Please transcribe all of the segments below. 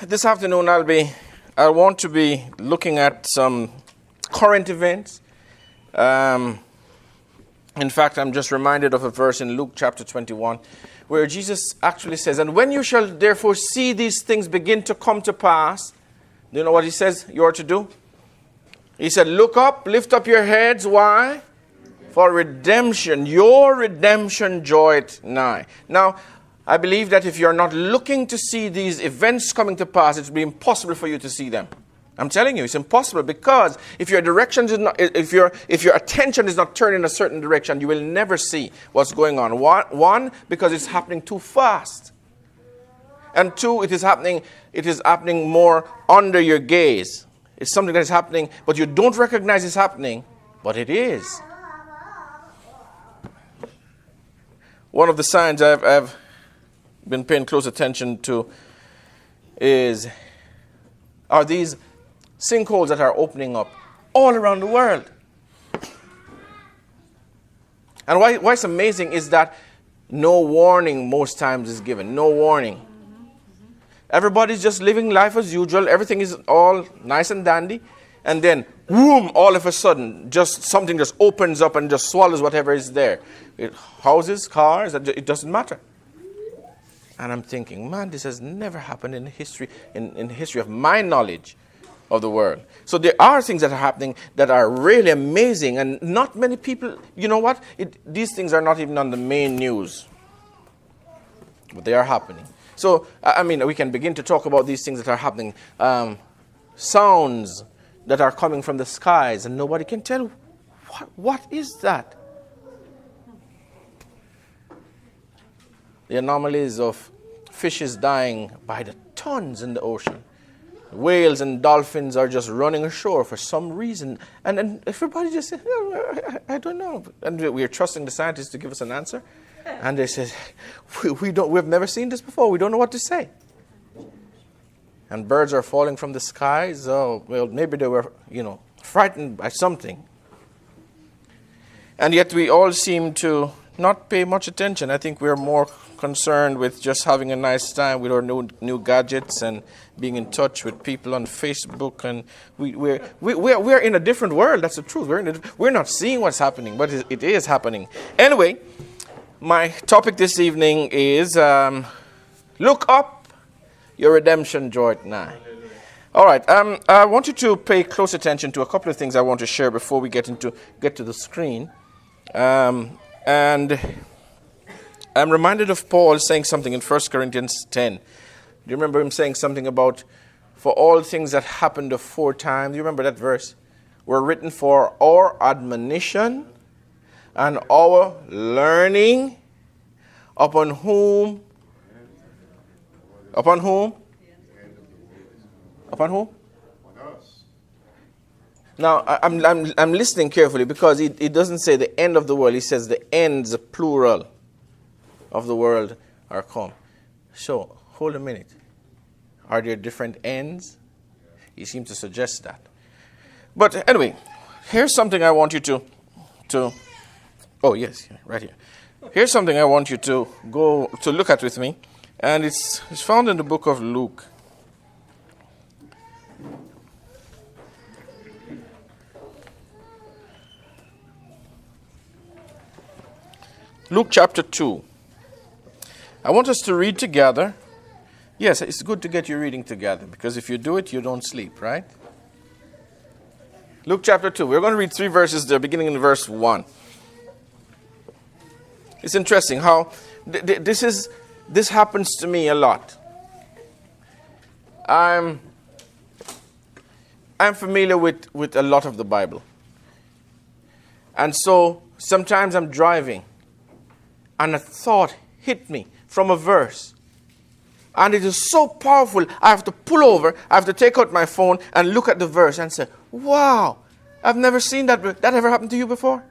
this afternoon I want to be looking at some current events. In fact, I'm just reminded of a verse in Luke chapter 21 where Jesus actually says, "And when you shall therefore see these things begin to come to pass," do you know what he says you are to do? He said, "Look up, lift up your heads." Why? "For redemption, your redemption draweth nigh." Now, I believe that if you're not looking to see these events coming to pass, it will be impossible for you to see them. I'm telling you, it's impossible, because if your direction is not, if your attention is not turned in a certain direction, you will never see what's going on. One, because it's happening too fast, and two, it is happening more under your gaze. It's something that is happening, but you don't recognize it's happening, but it is. One of the signs I've been paying close attention to are these sinkholes that are opening up all around the world. And why it's amazing is that no warning most times is given. No warning. Everybody's just living life as usual. Everything is all nice and dandy. And then, boom, all of a sudden, just something just opens up and just swallows whatever is there. Houses, cars, it doesn't matter. And I'm thinking, man, this has never happened in history, in the history of my knowledge of the world. So there are things that are happening that are really amazing, and not many people, you know what? These things are not even on the main news, but they are happening. So, I mean, we can begin to talk about these things that are happening. Sounds that are coming from the skies, and nobody can tell what is that. The anomalies of fishes dying by the tons in the ocean. Whales and dolphins are just running ashore for some reason. And everybody just says, I don't know. And we're trusting the scientists to give us an answer. And they say, we've never seen this before. We don't know what to say. And birds are falling from the skies. Oh, well, maybe they were, frightened by something. And yet we all seem to not pay much attention. I think we're more concerned with just having a nice time with our new gadgets and being in touch with people on Facebook. And we're in a different world. That's the truth. We're not seeing what's happening, but it is happening. Anyway, my topic this evening is look up, your redemption draweth nigh. All right. I want you to pay close attention to a couple of things I want to share before we get to the screen. And I'm reminded of Paul saying something in 1 Corinthians 10. Do you remember him saying something about, for all things that happened aforetime? Do you remember that verse? Were written for our admonition and our learning, upon whom? Upon whom? Upon whom? Now, I'm listening carefully, because it doesn't say the end of the world. It says the ends, plural, of the world are come. So, hold a minute. Are there different ends? He seems to suggest that. But anyway, here's something I want you to oh yes, right here. Here's something I want you to go to look at with me. And it's found in the book of Luke. Luke chapter 2. I want us to read together. Yes, it's good to get you reading together, because if you do it, you don't sleep, right? Luke chapter 2. We're going to read 3 verses there, beginning in verse 1. It's interesting how this happens to me a lot. I'm familiar with a lot of the Bible. And so sometimes I'm driving, and a thought hit me from a verse. And it is so powerful, I have to pull over, I have to take out my phone and look at the verse and say, wow, I've never seen that. That ever happened to you before?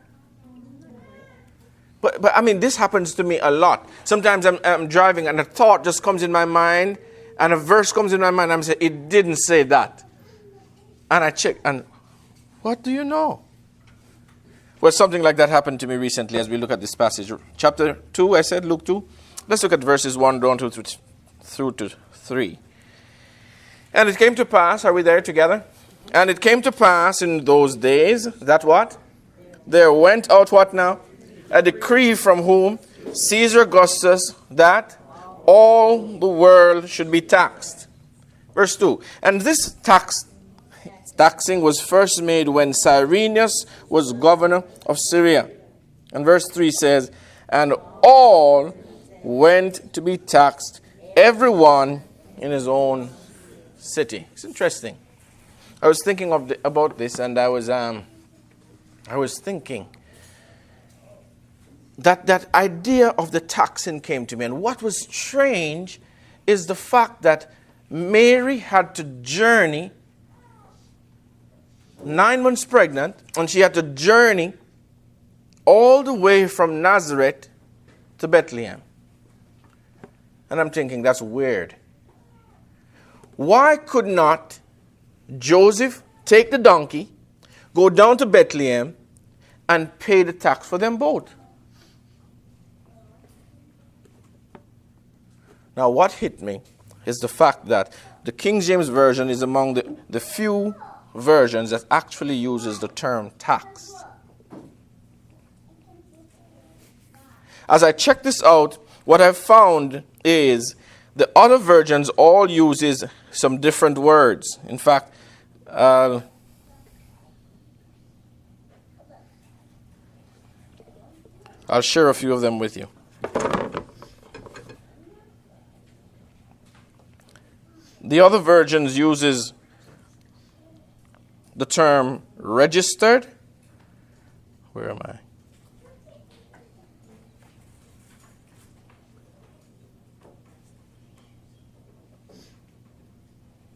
But I mean, this happens to me a lot. Sometimes I'm driving and a thought just comes in my mind, and a verse comes in my mind, and I'm saying, it didn't say that. And I check, and what do you know? Well, something like that happened to me recently as we look at this passage. Chapter 2, I said, Luke 2. Let's look at verses 1 down through to 3. And it came to pass, are we there together? And it came to pass in those days that what? There went out what now? A decree from whom? Caesar Augustus, that all the world should be taxed. Verse 2. And this taxing was first made when Cyrenius was governor of Syria. And verse 3 says, and all went to be taxed, everyone in his own city. It's interesting. I was thinking about this, and I was thinking that idea of the taxing came to me. And what was strange is the fact that Mary had to journey 9 months pregnant, and she had to journey all the way from Nazareth to Bethlehem. And I'm thinking, that's weird. Why could not Joseph take the donkey, go down to Bethlehem, and pay the tax for them both? Now, what hit me is the fact that the King James Version is among the few versions that actually uses the term tax. As I check this out, what I've found is the other versions all uses some different words. In fact, I'll share a few of them with you. The other versions uses the term registered. Where am I?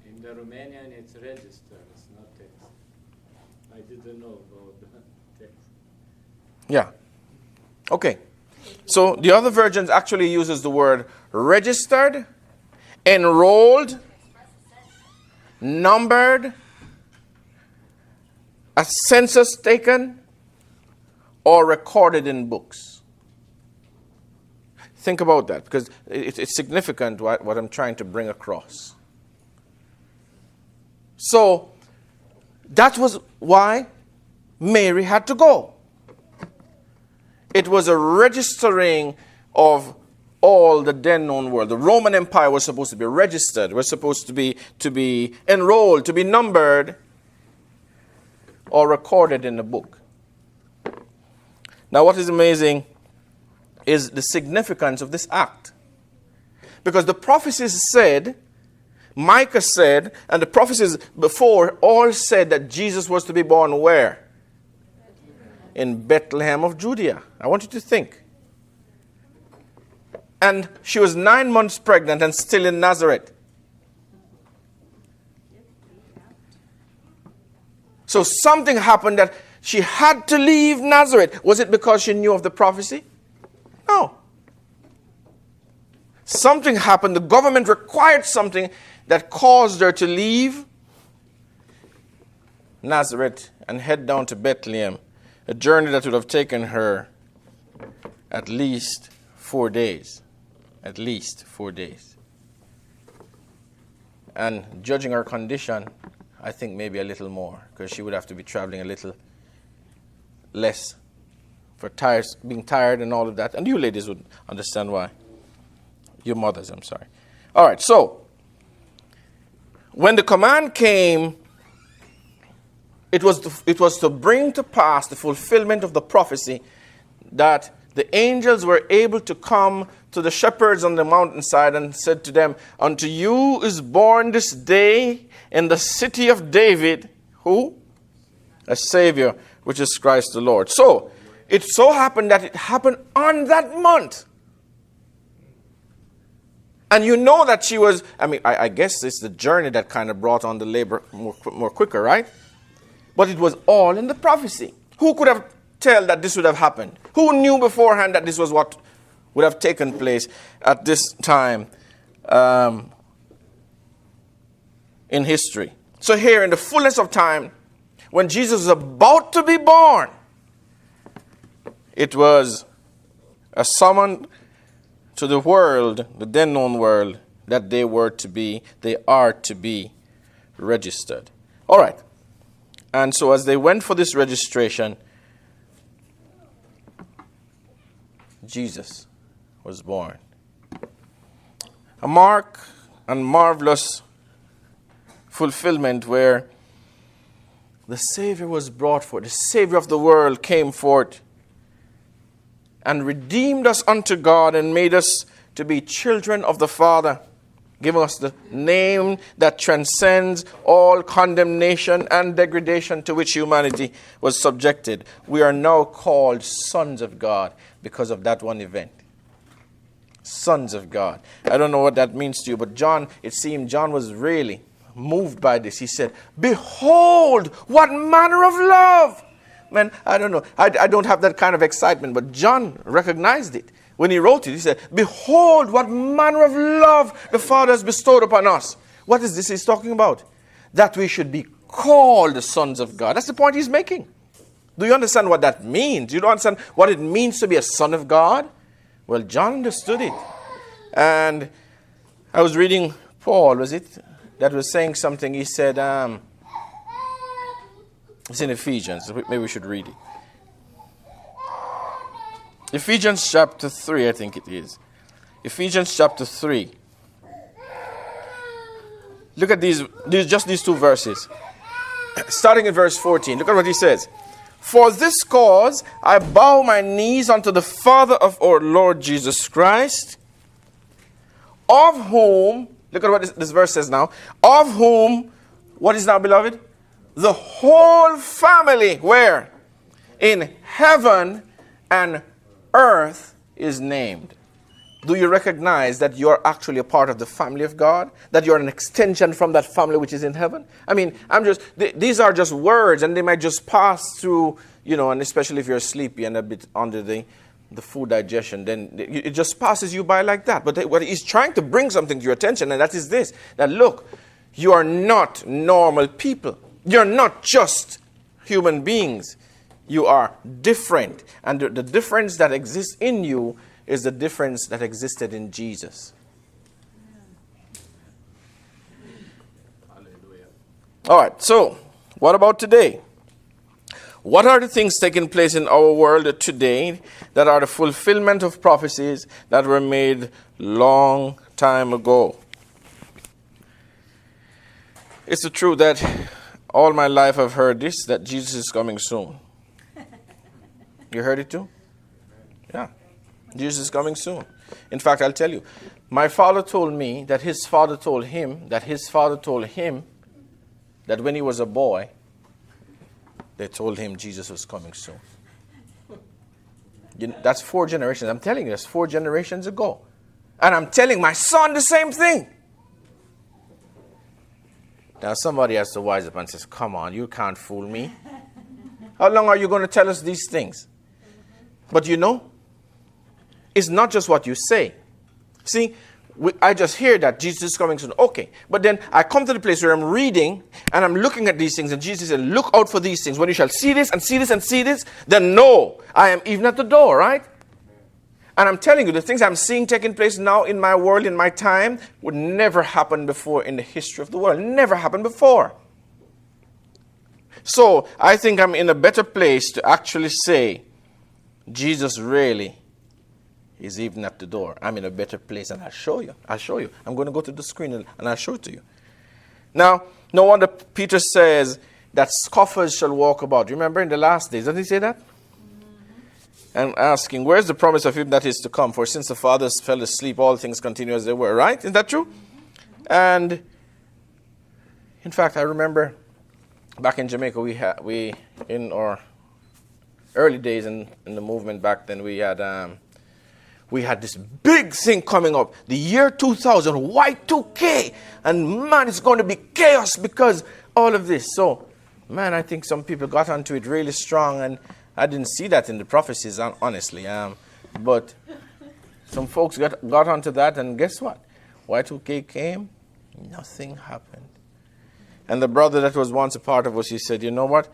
In the Romanian, it's registered. It's not text. I didn't know about the text. Yeah. Okay. So the other versions actually uses the word registered, enrolled, numbered, a census taken, or recorded in books. Think about that, because it's significant what I'm trying to bring across. So that was why Mary had to go. It was a registering of all the then known world. The Roman Empire was supposed to be registered, was supposed to be enrolled, to be numbered, or recorded in a book. Now, what is amazing is the significance of this act. Because the prophecies said, Micah said, and the prophecies before all said that Jesus was to be born where? In Bethlehem of Judea. I want you to think. And she was 9 months pregnant and still in Nazareth. So something happened that she had to leave Nazareth. Was it because she knew of the prophecy? No. Something happened. The government required something that caused her to leave Nazareth and head down to Bethlehem. A journey that would have taken her at least 4 days. At least 4 days. And judging her condition, I think maybe a little more, because she would have to be traveling a little less for being tired and all of that. And you ladies would understand why. Your mothers, I'm sorry. All right, so when the command came, it was to bring to pass the fulfillment of the prophecy that the angels were able to come to the shepherds on the mountainside and said to them, unto you is born this day in the city of David, who? A Savior, which is Christ the Lord. So, it so happened that it happened on that month. And you know that she was, I guess it's the journey that kind of brought on the labor more quicker, right? But it was all in the prophecy. Who could have told that this would have happened? Who knew beforehand that this was what would have taken place at this time in history? So here, in the fullness of time, when Jesus was about to be born, it was a summon to the world, the then known world, that they are to be registered. All right. And so as they went for this registration, Jesus was born. A mark and marvelous fulfillment where the Savior was brought forth. The Savior of the world came forth and redeemed us unto God and made us to be children of the Father, giving us the name that transcends all condemnation and degradation to which humanity was subjected. We are now called sons of God because of that one event. Sons of God. I don't know what that means to you, but it seemed John was really moved by this. He said, behold, what manner of love. Man, I don't know. I don't have that kind of excitement, but John recognized it. When he wrote it, he said, behold, what manner of love the Father has bestowed upon us. What is this he's talking about? That we should be called the sons of God. That's the point he's making. Do you understand what that means? Do you understand what it means to be a son of God? Well, John understood it. And I was reading Paul, was it? That was saying something. He said, it's in Ephesians. Maybe we should read it. Ephesians chapter 3, I think it is. Ephesians chapter 3. Look at these two verses. Starting in verse 14. Look at what he says. For this cause I bow my knees unto the Father of our Lord Jesus Christ, of whom, look at what this verse says now, of whom, what is now, beloved? The whole family, where? In heaven and earth is named. Do you recognize that you're actually a part of the family of God? That you're an extension from that family which is in heaven? I mean, these are just words, and they might just pass through, and especially if you're sleepy and a bit under the food digestion, then it just passes you by like that. But what he's trying to bring something to your attention, and that is this, that look, you are not normal people. You're not just human beings. You are different. And the difference that exists in you is the difference that existed in Jesus. Hallelujah. All right, so what about today? What are the things taking place in our world today that are the fulfillment of prophecies that were made long time ago? It's the truth that all my life I've heard this, that Jesus is coming soon. You heard it too? Yeah. Jesus is coming soon. In fact, I'll tell you, my father told me that his father told him that when he was a boy, they told him Jesus was coming soon. That's 4 generations. I'm telling you, that's 4 generations ago. And I'm telling my son the same thing. Now somebody has to wise up and says, come on, you can't fool me. How long are you going to tell us these things? But it's not just what you say. See, I just hear that Jesus is coming soon. Okay. But then I come to the place where I'm reading and I'm looking at these things, and Jesus said, look out for these things. When you shall see this and see this and see this, then know I am even at the door, right? And I'm telling you, the things I'm seeing taking place now in my world, in my time, would never happen before in the history of the world. Never happened before. So I think I'm in a better place to actually say, Jesus really is even at the door. I'm in a better place, and I'll show you. I'm going to go to the screen and I'll show it to you. Now, no wonder Peter says that scoffers shall walk about. Remember in the last days, doesn't he say that? And asking, where's the promise of him that is to come? For since the fathers fell asleep, all things continue as they were. Right? Isn't that true? And in fact, I remember back in Jamaica, we in our early days in the movement back then, we had this big thing coming up, the year 2000, Y2K, and man, it's going to be chaos because all of this. So, man, I think some people got onto it really strong, and I didn't see that in the prophecies, honestly. But some folks got onto that, and guess what? Y2K came, nothing happened. And the brother that was once a part of us, he said, you know what?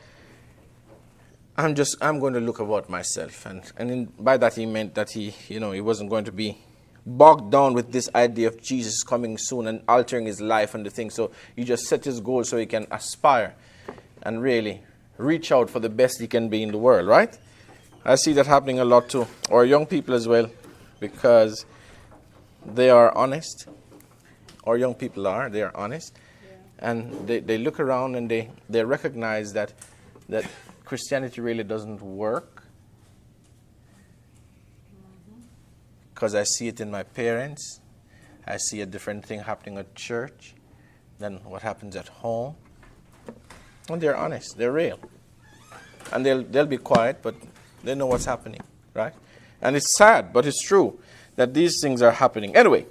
I'm going to look about myself. And by that he meant that he wasn't going to be bogged down with this idea of Jesus coming soon and altering his life and the thing. So he just set his goal so he can aspire and really reach out for the best he can be in the world, right? I see that happening a lot to our young people as well, because they are honest. Our young people they are honest. Yeah. And they look around and they recognize that Christianity really doesn't work. Because I see it in my parents. I see a different thing happening at church than what happens at home. And they're honest. They're real. And they'll be quiet, but they know what's happening, right? And it's sad, but it's true that these things are happening. Anyway,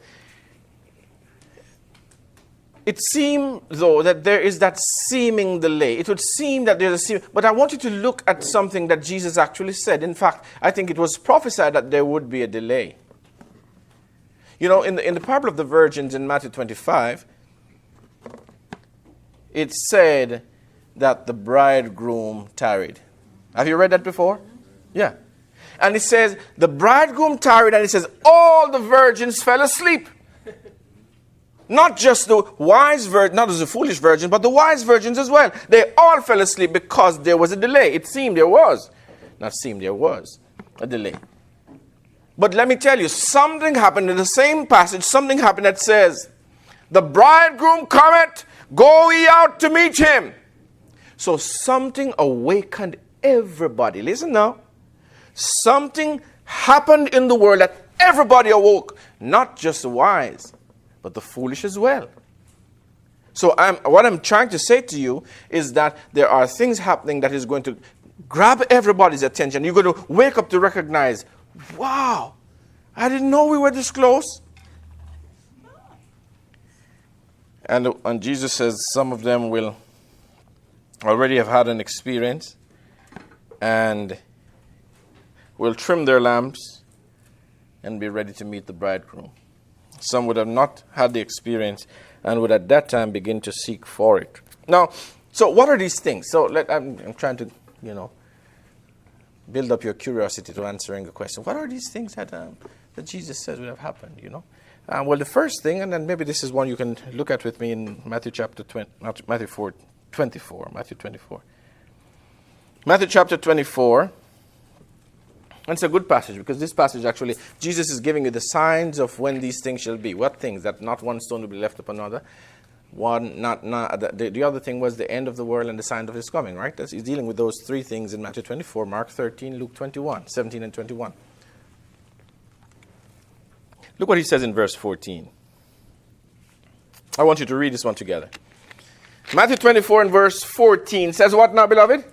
it seems, though, that there is that seeming delay. It would seem that there's a seeming, but I want you to look at something that Jesus actually said. In fact, I think it was prophesied that there would be a delay. You know, in the parable of the virgins in Matthew 25, it said that the bridegroom tarried. Have you read that before? Yeah. And it says, the bridegroom tarried, and it says, all the virgins fell asleep. Not just the wise virgin, not as the foolish virgin, but the wise virgins as well. They all fell asleep because there was a delay. It seemed there was. Not seemed, there was a delay. But let me tell you, something happened in the same passage. Something happened that says, the bridegroom cometh, go ye out to meet him. So something awakened everybody. Listen now. Something happened in the world that everybody awoke. Not just the wise, but the foolish as well. So what I'm trying to say to you is that there are things happening that is going to grab everybody's attention. You're going to wake up to recognize, wow, I didn't know we were this close. And Jesus says some of them will already have had an experience and will trim their lamps and be ready to meet the bridegroom. Some would have not had the experience and would at that time begin to seek for it. Now, so what are these things? So I'm trying to, build up your curiosity to answering the question. What are these things that Jesus says would have happened, Well, the first thing, and then maybe this is one you can look at with me in Matthew chapter 24. Matthew chapter 24. And it's a good passage because this passage actually, Jesus is giving you the signs of when these things shall be. What things? That not one stone will be left upon another. The other thing was the end of the world and the sign of his coming, right? He's dealing with those three things in Matthew 24, Mark 13, Luke 21, 17 and 21. Look what he says in verse 14. I want you to read this one together. Matthew 24 and verse 14 says what now, beloved?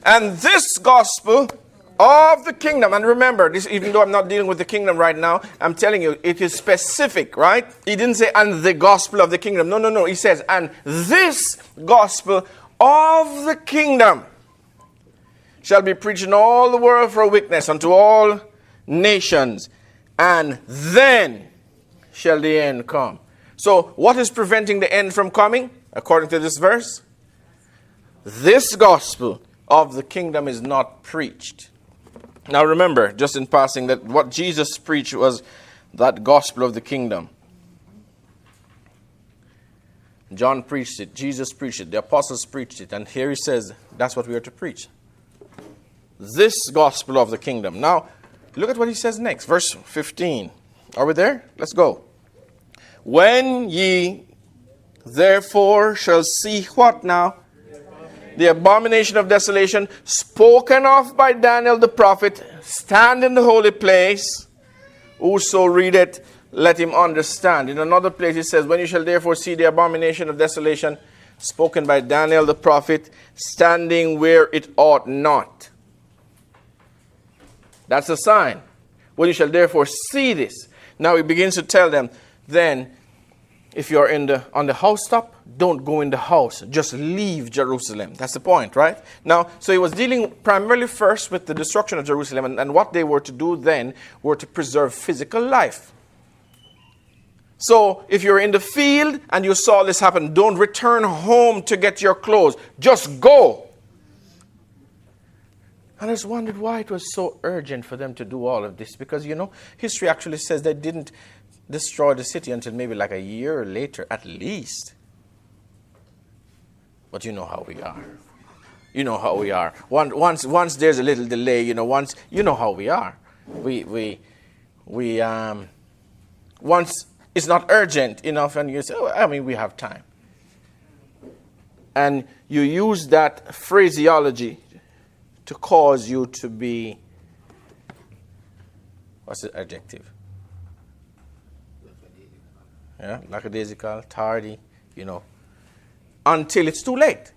And this gospel of the kingdom, and remember, this, even though I'm not dealing with the kingdom right now, I'm telling you, it is specific, right? He didn't say, and the gospel of the kingdom. No. He says, and this gospel of the kingdom shall be preached in all the world for a witness unto all nations, and then shall the end come. So, what is preventing the end from coming, according to this verse? This gospel of the kingdom is not preached. Now remember, just in passing, that what Jesus preached was that gospel of the kingdom. John preached it, Jesus preached it, the apostles preached it, and here he says that's what we are to preach. This gospel of the kingdom. Now, look at what he says next, verse 15. Are we there? Let's go. When ye therefore shall see what now? The abomination of desolation, spoken of by Daniel the prophet, stand in the holy place. Whoso readeth, let him understand. In another place it says, when you shall therefore see the abomination of desolation, spoken by Daniel the prophet, standing where it ought not. That's a sign. When you shall therefore see this. Now he begins to tell them, then, if you're on the housetop, don't go in the house. Just leave Jerusalem. That's the point, right? Now, so he was dealing primarily first with the destruction of Jerusalem. And what they were to do then were to preserve physical life. So if you're in the field and you saw this happen, don't return home to get your clothes. Just go. And I just wondered why it was so urgent for them to do all of this. Because, history actually says they didn't destroy the city until maybe like a year later, at least. But you know how we are. You know how we are. Once there's a little delay, you know how we are. Once it's not urgent enough, and you say, we have time. And you use that phraseology to cause you to be, what's the adjective? Yeah, lackadaisical, tardy, until it's too late.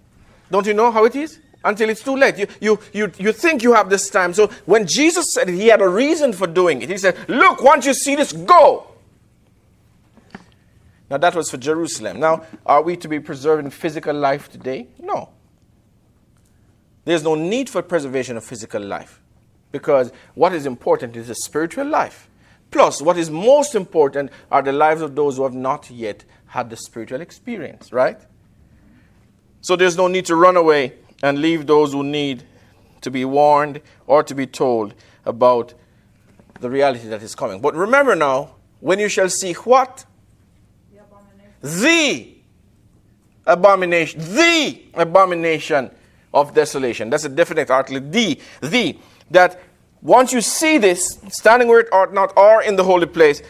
Don't you know how it is? Until it's too late. You think you have this time. So when Jesus said it, he had a reason for doing it. He said, look, once you see this, go. Now that was for Jerusalem. Now, are we to be preserving physical life today? No. There's no need for preservation of physical life, because what is important is the spiritual life. Plus, what is most important are the lives of those who have not yet had the spiritual experience, right? So there's no need to run away and leave those who need to be warned or to be told about the reality that is coming. But remember now, when you shall see what? The abomination of desolation. That's a definite article. The. That once you see this, standing where it ought not, or in the holy place,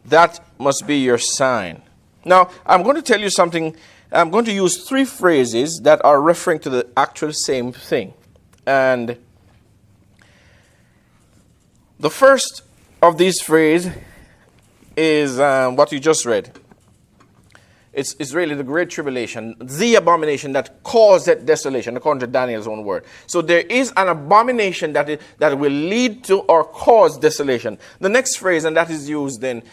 that must be your sign. Now, I'm going to tell you something. I'm going to use three phrases that are referring to the actual same thing. And the first of these phrases is what you just read. It's really the great tribulation, the abomination that caused that desolation, according to Daniel's own word. So there is an abomination that will lead to or cause desolation. The next phrase, and that is used in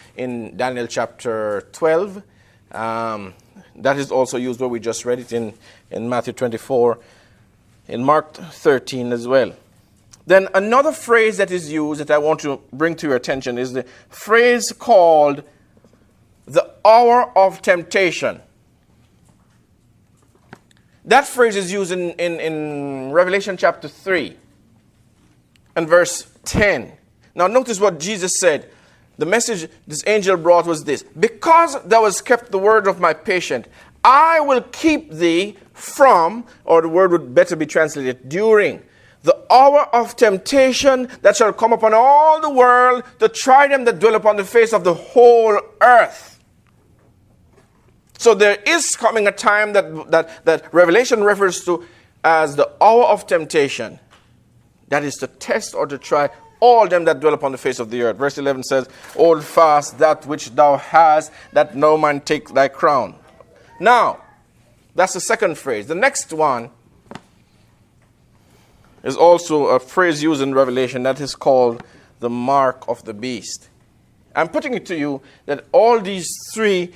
Daniel chapter 12. That is also used where we just read it in Matthew 24, in Mark 13 as well. Then another phrase that is used that I want to bring to your attention is the phrase called the hour of temptation. That phrase is used in Revelation chapter 3 and verse 10. Now notice what Jesus said. The message this angel brought was this: because thou hast kept the word of my patient, I will keep thee from, or the word would better be translated, during the hour of temptation that shall come upon all the world to try them that dwell upon the face of the whole earth. So there is coming a time that Revelation refers to as the hour of temptation. That is to test or to try all them that dwell upon the face of the earth. Verse 11 says, hold fast that which thou hast, that no man take thy crown. Now, that's the second phrase. The next one is also a phrase used in Revelation that is called the mark of the beast. I'm putting it to you that all these three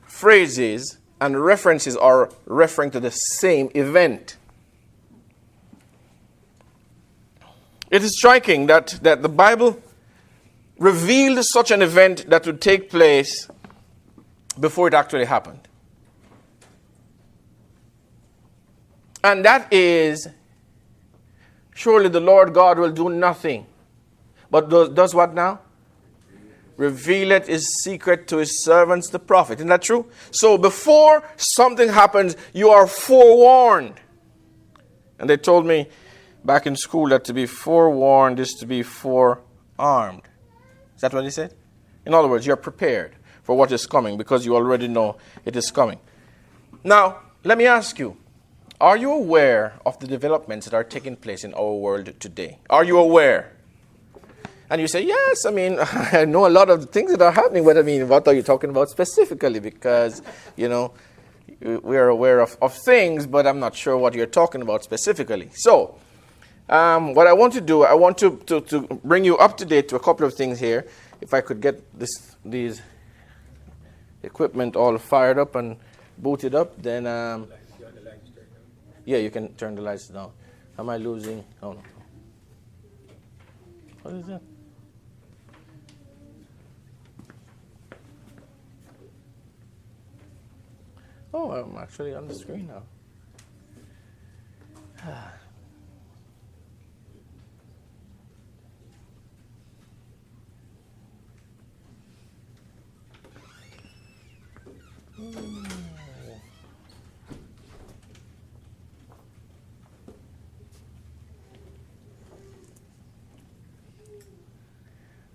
phrases and references are referring to the same event. It is striking that the Bible revealed such an event that would take place before it actually happened. And that is, surely the Lord God will do nothing. But does what now? Revealeth his secret to his servants, the prophet. Isn't that true? So before something happens, you are forewarned. And they told me back in school that to be forewarned is to be forearmed. Is that what he said? In other words, you're prepared for what is coming because you already know it is coming. Now, let me ask you, are you aware of the developments that are taking place in our world today? Are you aware? And you say, yes, I know a lot of the things that are happening, but what are you talking about specifically? Because, we are aware of things, but I'm not sure what you're talking about specifically. So, what I want to do, I want to bring you up to date to a couple of things here. If I could get these equipment all fired up and booted up, then, yeah, you can turn the lights down. Am I losing? Oh, no. What is that? Oh, I'm actually on the screen now.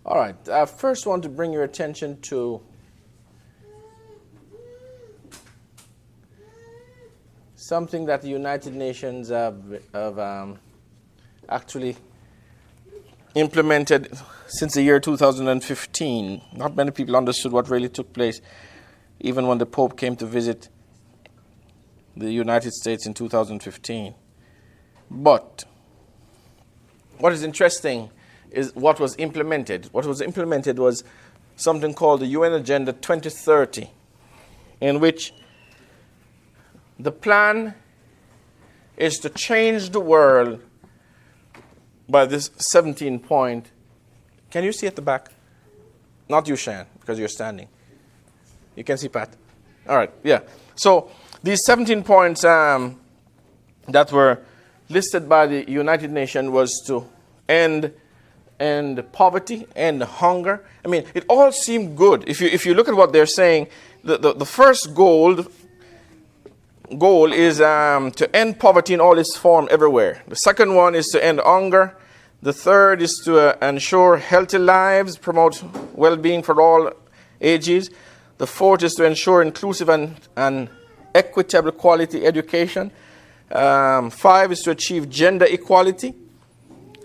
All right. I first want to bring your attention to something that the United Nations have actually implemented since the year 2015. Not many people understood what really took place, even when the Pope came to visit the United States in 2015. But what is interesting is what was implemented. What was implemented was something called the UN Agenda 2030, in which the plan is to change the world by this 17-point. Can you see at the back? Not you, Shan, because you're standing. You can see Pat. All right, yeah. So these 17 points that were listed by the United Nations was to end poverty, end hunger. I mean, it all seemed good. If you look at what they're saying, the first goal is to end poverty in all its form everywhere. The second one is to end hunger. The third is to ensure healthy lives, promote well-being for all ages. The fourth is to ensure inclusive and equitable quality education. 5 is to achieve gender equality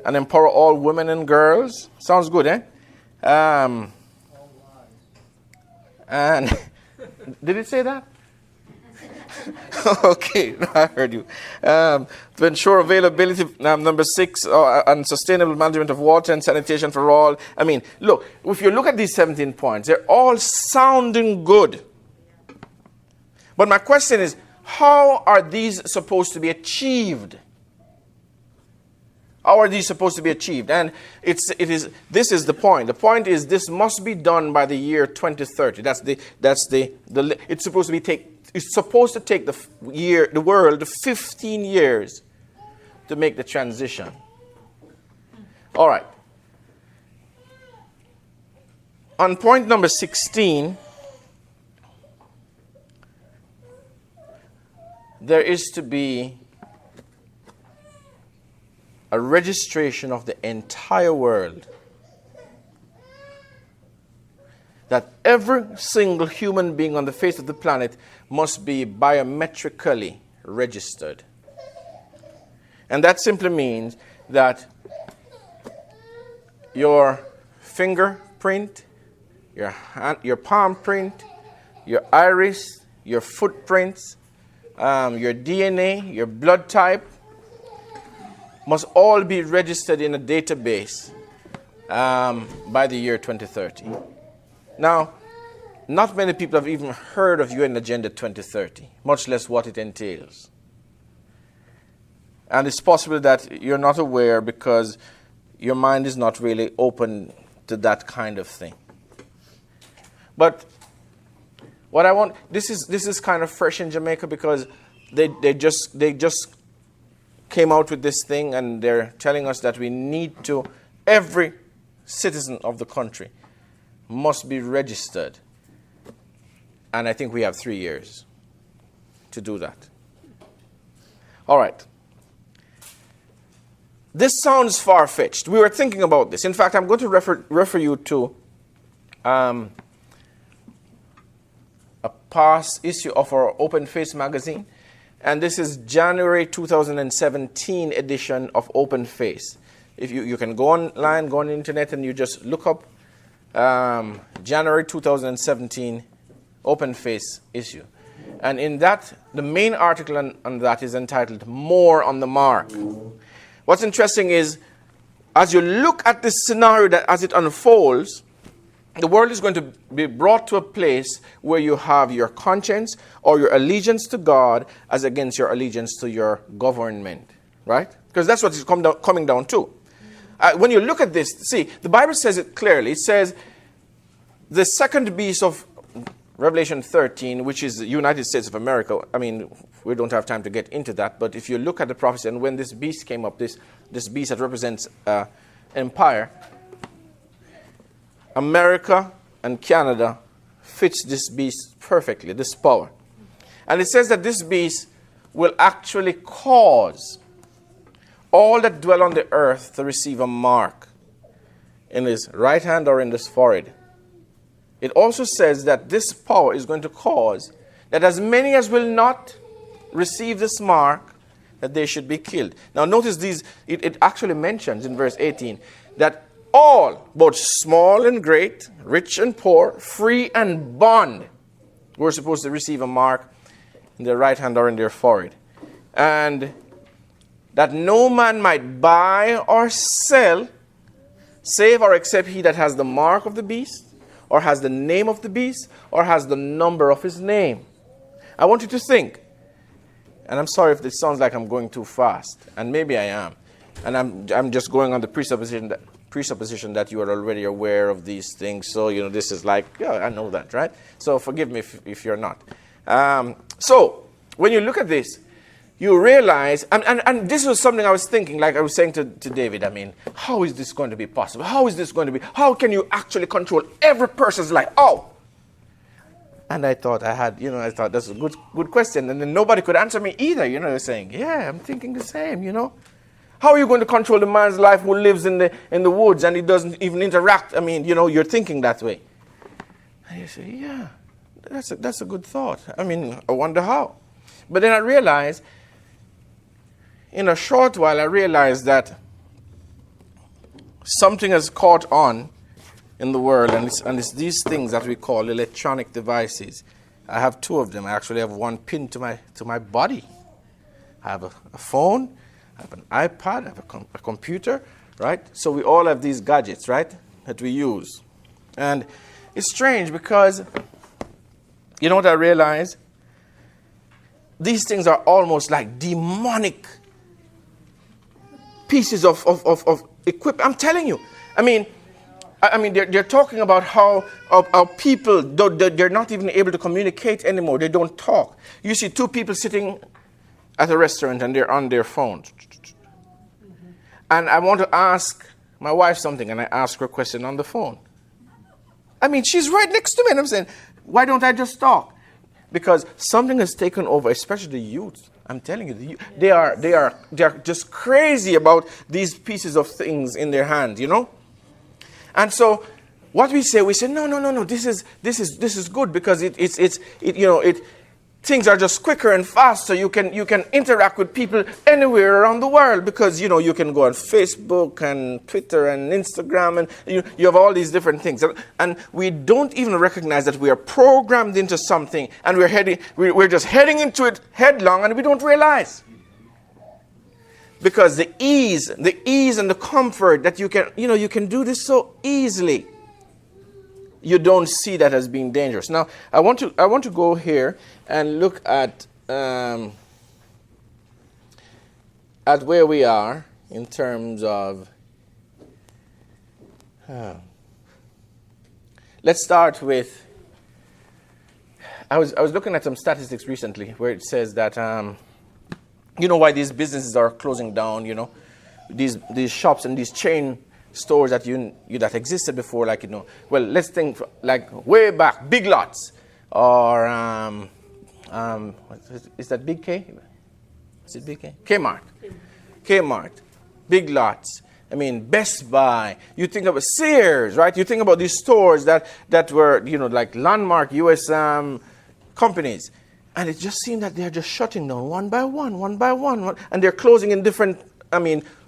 and empower all women and girls. Sounds good, eh? And did it say that? Okay, I heard you. To ensure availability, number 6, and sustainable management of water and sanitation for all. I mean, look, if you look at these 17 points, they're all sounding good. But my question is, how are these supposed to be achieved? How are these supposed to be achieved? And this is the point. The point is this must be done by the year 2030. It's supposed to take the world 15 years to make the transition. All right. On point number 16, there is to be a registration of the entire world. That every single human being on the face of the planet must be biometrically registered. And that simply means that your fingerprint, your palm print, your iris, your footprints, your DNA, your blood type, must all be registered in a database by the year 2030. Now, not many people have even heard of UN Agenda 2030, much less what it entails. And it's possible that you're not aware because your mind is not really open to that kind of thing. But what I want, this is kind of fresh in Jamaica because they just came out with this thing and they're telling us that we need to, every citizen of the country must be registered. And I think we have 3 years to do that. All right. This sounds far-fetched. We were thinking about this. In fact, I'm going to refer you to a past issue of our Open Face magazine. And this is January 2017 edition of Open Face. If you can go online, go on the internet, and you just look up January 2017 Open Face issue. And in that, the main article on that is entitled More on the Mark. What's interesting is, as you look at this scenario that as it unfolds, the world is going to be brought to a place where you have your conscience or your allegiance to God as against your allegiance to your government, right? Because that's what it's coming down to. When you look at this, see, the Bible says it clearly. It says the second beast of Revelation 13, which is the United States of America. I mean, we don't have time to get into that, but if you look at the prophecy, and when this beast came up, this beast that represents empire, America and Canada fits this beast perfectly, this power. And it says that this beast will actually cause all that dwell on the earth to receive a mark in his right hand or in his forehead. It also says that this power is going to cause that as many as will not receive this mark, that they should be killed. Now notice these, it actually mentions in verse 18 that all, both small and great, rich and poor, free and bond, were supposed to receive a mark in their right hand or in their forehead. And that no man might buy or sell, save or except he that has the mark of the beast, or has the name of the beast, or has the number of his name. I want you to think, and I'm sorry if this sounds like I'm going too fast, and maybe I am, and I'm just going on the presupposition that you are already aware of these things, so this is like, yeah, I know that, right? So forgive me if you're not. So when you look at this, you realize, and this was something I was thinking, like I was saying to David, how is this going to be possible? How is this going to be? How can you actually control every person's life? Oh! And I thought that's a good question. And then nobody could answer me either. They're saying, yeah, I'm thinking the same, How are you going to control the man's life who lives in the woods and he doesn't even interact? You're thinking that way. And you say, yeah, that's a good thought. I wonder how. But then I realized, in a short while, I realized that something has caught on in the world, and it's these things that we call electronic devices. I have two of them. I actually have one pinned to my body. I have a phone, I have an iPad, I have a computer, right? So we all have these gadgets, right, that we use. And it's strange because, you know what I realize? These things are almost like demonic pieces of equipment. I'm telling you. They're talking about how people, they're not even able to communicate anymore. They don't talk. You see two people sitting at a restaurant and they're on their phones. Mm-hmm. And I want to ask my wife something, and I ask her a question on the phone. She's right next to me, and I'm saying, why don't I just talk? Because something has taken over, especially the youth. I'm telling you, they are just crazy about these pieces of things in their hands, And so, what we say, no. This is good because things are just quicker and faster. You can interact with people anywhere around the world because you can go on Facebook and Twitter and Instagram and you have all these different things. And we don't even recognize that we are programmed into something and we're just heading into it headlong and we don't realize. Because the ease and the comfort that you can do this so easily, you don't see that as being dangerous. Now, I want to go here and look at where we are in terms of. Let's start with. I was looking at some statistics recently where it says that. Why these businesses are closing down, these shops and these chain stores that that existed before, well, let's think like way back, Big Lots, or is that Big K? Is it Big K? Kmart, Big Lots. Best Buy. You think about Sears, right? You think about these stores that were, like landmark U.S. companies. And it just seemed that they're just shutting down one by one, and they're closing in different,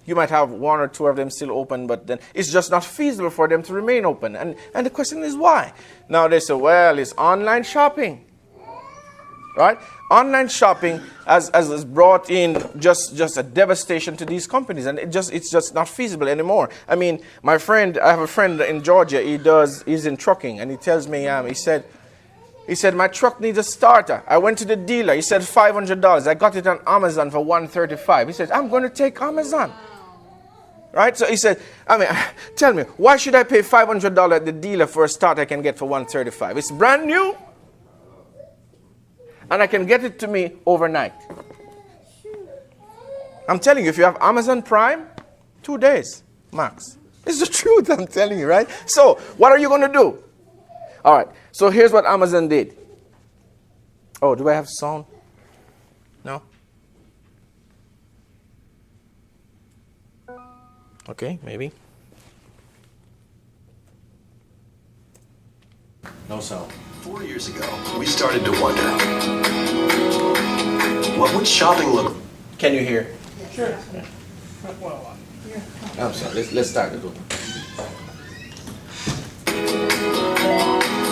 you might have one or two of them still open, but then it's just not feasible for them to remain open. And the question is why? Now they say, well, it's online shopping, right? Online shopping has brought in just a devastation to these companies, and it's just not feasible anymore. I have a friend in Georgia, he's in trucking, and he tells me, he said, my truck needs a starter. I went to the dealer. He said $500. I got it on Amazon for $135. He said, I'm going to take Amazon. Right? So he said, tell me, why should I pay $500 at the dealer for a starter I can get for $135? It's brand new. And I can get it to me overnight. I'm telling you, if you have Amazon Prime, 2 days, max. It's the truth, I'm telling you, right? So, what are you going to do? All right. So here's what Amazon did. Oh, do I have sound? No? Okay, maybe. No sound. 4 years ago, we started to wonder, what would shopping look? Can you hear? Sure. Yeah. Well, I'm sorry. Let's start it over.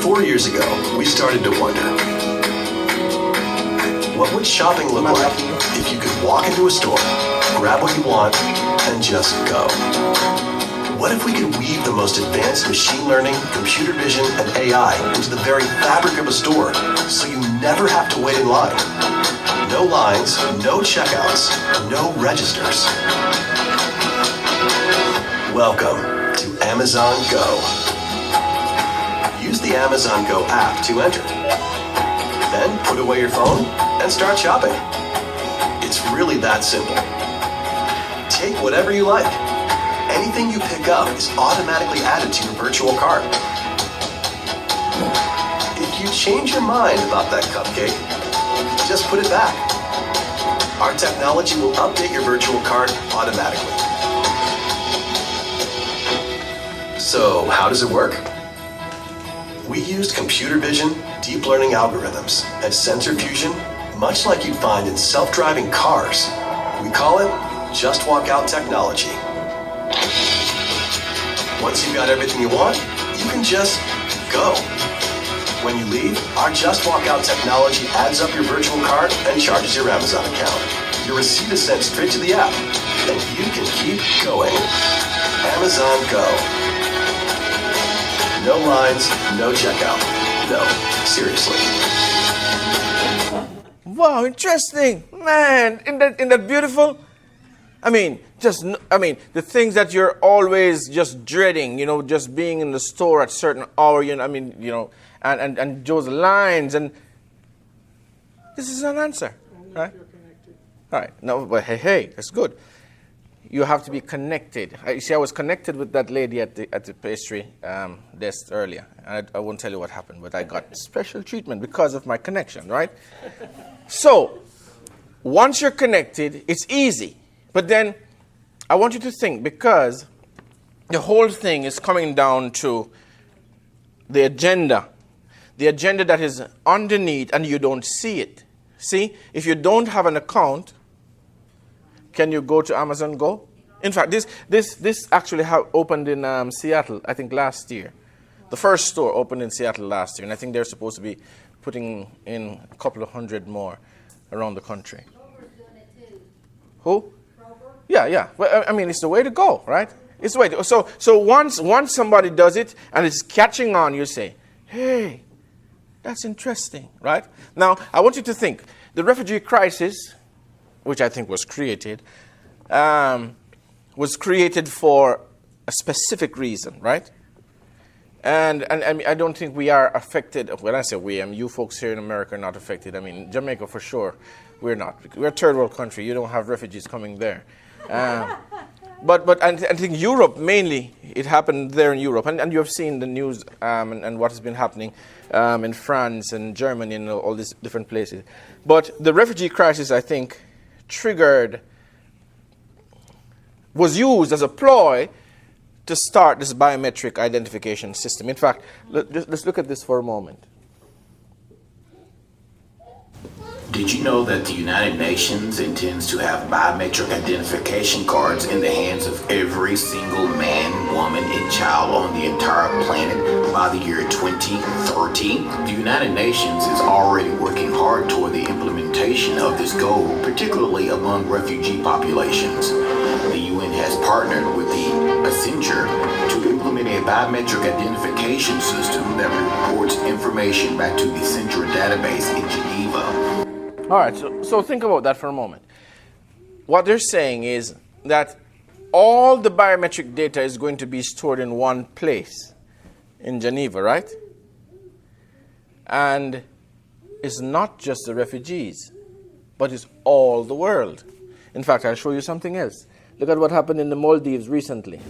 4 years ago, we started to wonder, what would shopping look like if you could walk into a store, grab what you want, and just go? What if we could weave the most advanced machine learning, computer vision, and AI into the very fabric of a store, so you never have to wait in line? No lines, no checkouts, no registers. Welcome to Amazon Go. Use the Amazon Go app to enter. Then put away your phone and start shopping. It's really that simple. Take whatever you like. Anything you pick up is automatically added to your virtual cart. If you change your mind about that cupcake, just put it back. Our technology will update your virtual cart automatically. So, how does it work? We used computer vision, deep learning algorithms, and sensor fusion, much like you'd find in self-driving cars. We call it Just Walk Out technology. Once you've got everything you want, you can just go. When you leave, our Just Walk Out technology adds up your virtual cart and charges your Amazon account. Your receipt is sent straight to the app, and you can keep going. Amazon Go. No lines, no checkout. No, seriously. Wow, interesting, man! Isn't that beautiful? The things that you're always just dreading, just being in the store at certain hour, and those lines, and this is an answer, right? All right, no, but hey, that's good. You have to be connected. I was connected with that lady at the pastry desk earlier. I won't tell you what happened, but I got special treatment because of my connection, right? So, once you're connected, it's easy. But then, I want you to think, because the whole thing is coming down to the agenda that is underneath and you don't see it. See, if you don't have an account, can you go to Amazon Go? In fact, this actually opened in Seattle, I think last year. The first store opened in Seattle last year, and I think they're supposed to be putting in a couple of hundred more around the country. Who? Yeah. Well, it's the way to go, right? It's the way to go. So once somebody does it and it's catching on, you say, hey, that's interesting, right? Now, I want you to think. The refugee crisis, which I think was created for a specific reason, right? And I don't think we are affected. When I say we, you folks here in America are not affected. Jamaica for sure, we're not. We're a third world country. You don't have refugees coming there. But I think Europe mainly, it happened there in Europe. And you have seen the news and what has been happening in France and Germany and all these different places. But the refugee crisis, I think, was used as a ploy to start this biometric identification system. In fact, let's look at this for a moment. Did you know that the United Nations intends to have biometric identification cards in the hands of every single man, woman, and child on the entire planet by the year 2030? The United Nations is already working hard toward the implementation of this goal, particularly among refugee populations. The UN has partnered with the Accenture to implement a biometric identification system that reports information back to the Accenture database in Geneva. All right, so think about that for a moment. What they're saying is that all the biometric data is going to be stored in one place, in Geneva, right? And it's not just the refugees, but it's all the world. In fact, I'll show you something else. Look at what happened in the Maldives recently.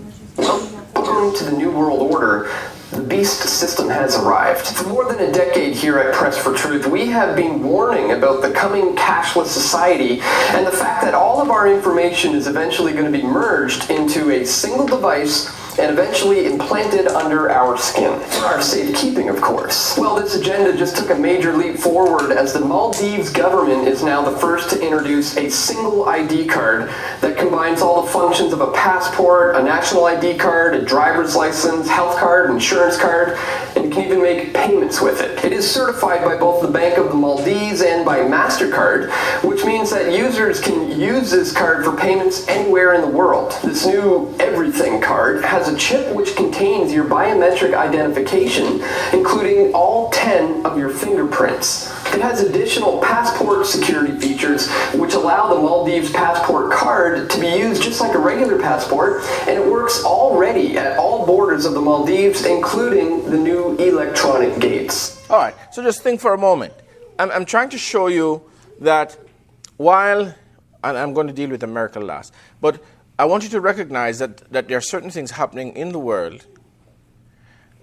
Welcome to the New World Order. The beast system has arrived. For more than a decade here at Press for Truth, we have been warning about the coming cashless society and the fact that all of our information is eventually going to be merged into a single device and eventually implanted under our skin. For our safekeeping, of course. Well, this agenda just took a major leap forward as the Maldives government is now the first to introduce a single ID card that combines all the functions of a passport, a national ID card, a driver's license, health card, insurance card, and you can even make payments with it. It is certified by both the Bank of the Maldives and by MasterCard, which means that users can use this card for payments anywhere in the world. This new everything card has a chip which contains your biometric identification, including all 10 of your fingerprints. It has additional passport security features which allow the Maldives passport card to be used just like a regular passport, and it works already at all borders of the Maldives, including the new electronic gates. All right, so just think for a moment. I'm trying to show you that while, and I'm going to deal with America last, but I want you to recognize that there are certain things happening in the world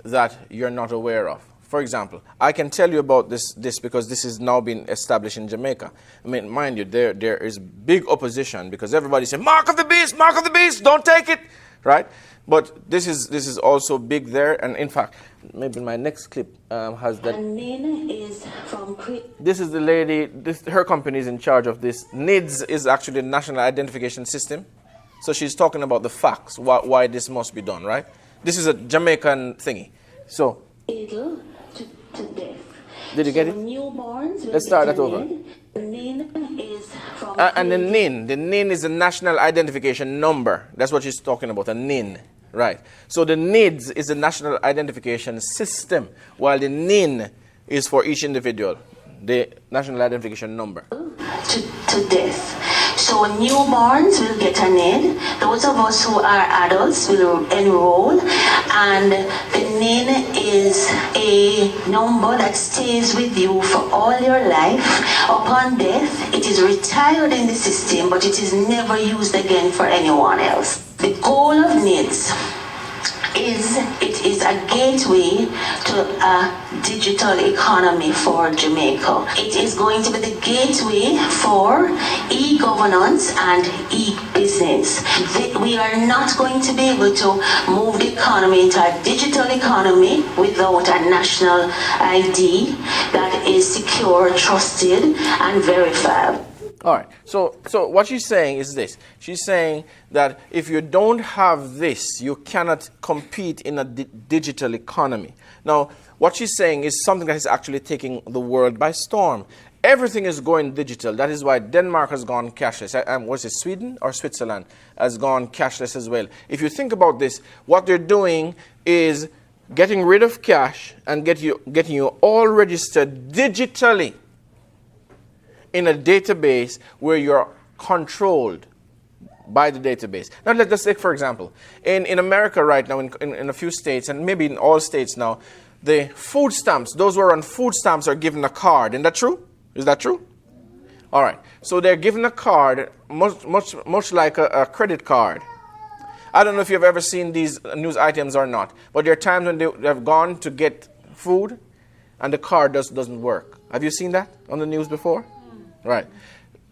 that you're not aware of. For example, I can tell you about this because this has now been established in Jamaica. I mean, mind you, there is big opposition because everybody says, mark of the beast, don't take it, right? But this is also big there, and in fact, maybe my next clip has that. And Nina is from This is the lady, her company is in charge of this. NIDS is actually the National Identification System. So she's talking about the facts, why this must be done, right? This is a Jamaican thingy. So, eagle to death. Did you get it? Newborns will Let's start be that over. tended. The NIN is from And the NIN is the National Identification Number. That's what she's talking about, a NIN, right? So the NIDS is the National Identification System, while the NIN is for each individual, the National Identification Number. to death. So newborns will get a NIN. Those of us who are adults will enroll, and the NIN is a number that stays with you for all your life. Upon death, it is retired in the system, but it is never used again for anyone else. The goal of NIDS is a gateway to a digital economy for Jamaica. It is going to be the gateway for e-governance and e-business. We are not going to be able to move the economy into a digital economy without a national ID that is secure, trusted, and verifiable. All right. So what she's saying is this. She's saying that if you don't have this, you cannot compete in a digital economy. Now, what she's saying is something that is actually taking the world by storm. Everything is going digital. That is why Denmark has gone cashless. Was it Sweden or Switzerland has gone cashless as well? If you think about this, what they're doing is getting rid of cash and getting you all registered digitally in a database where you're controlled by the database. Now, let's take, for example, in America right now, in a few states, and maybe in all states now, the food stamps, those who are on food stamps are given a card. Isn't that true? Is that true? All right. So they're given a card, much like a credit card. I don't know if you've ever seen these news items or not, but there are times when they have gone to get food and the card doesn't work. Have you seen that on the news before? Right.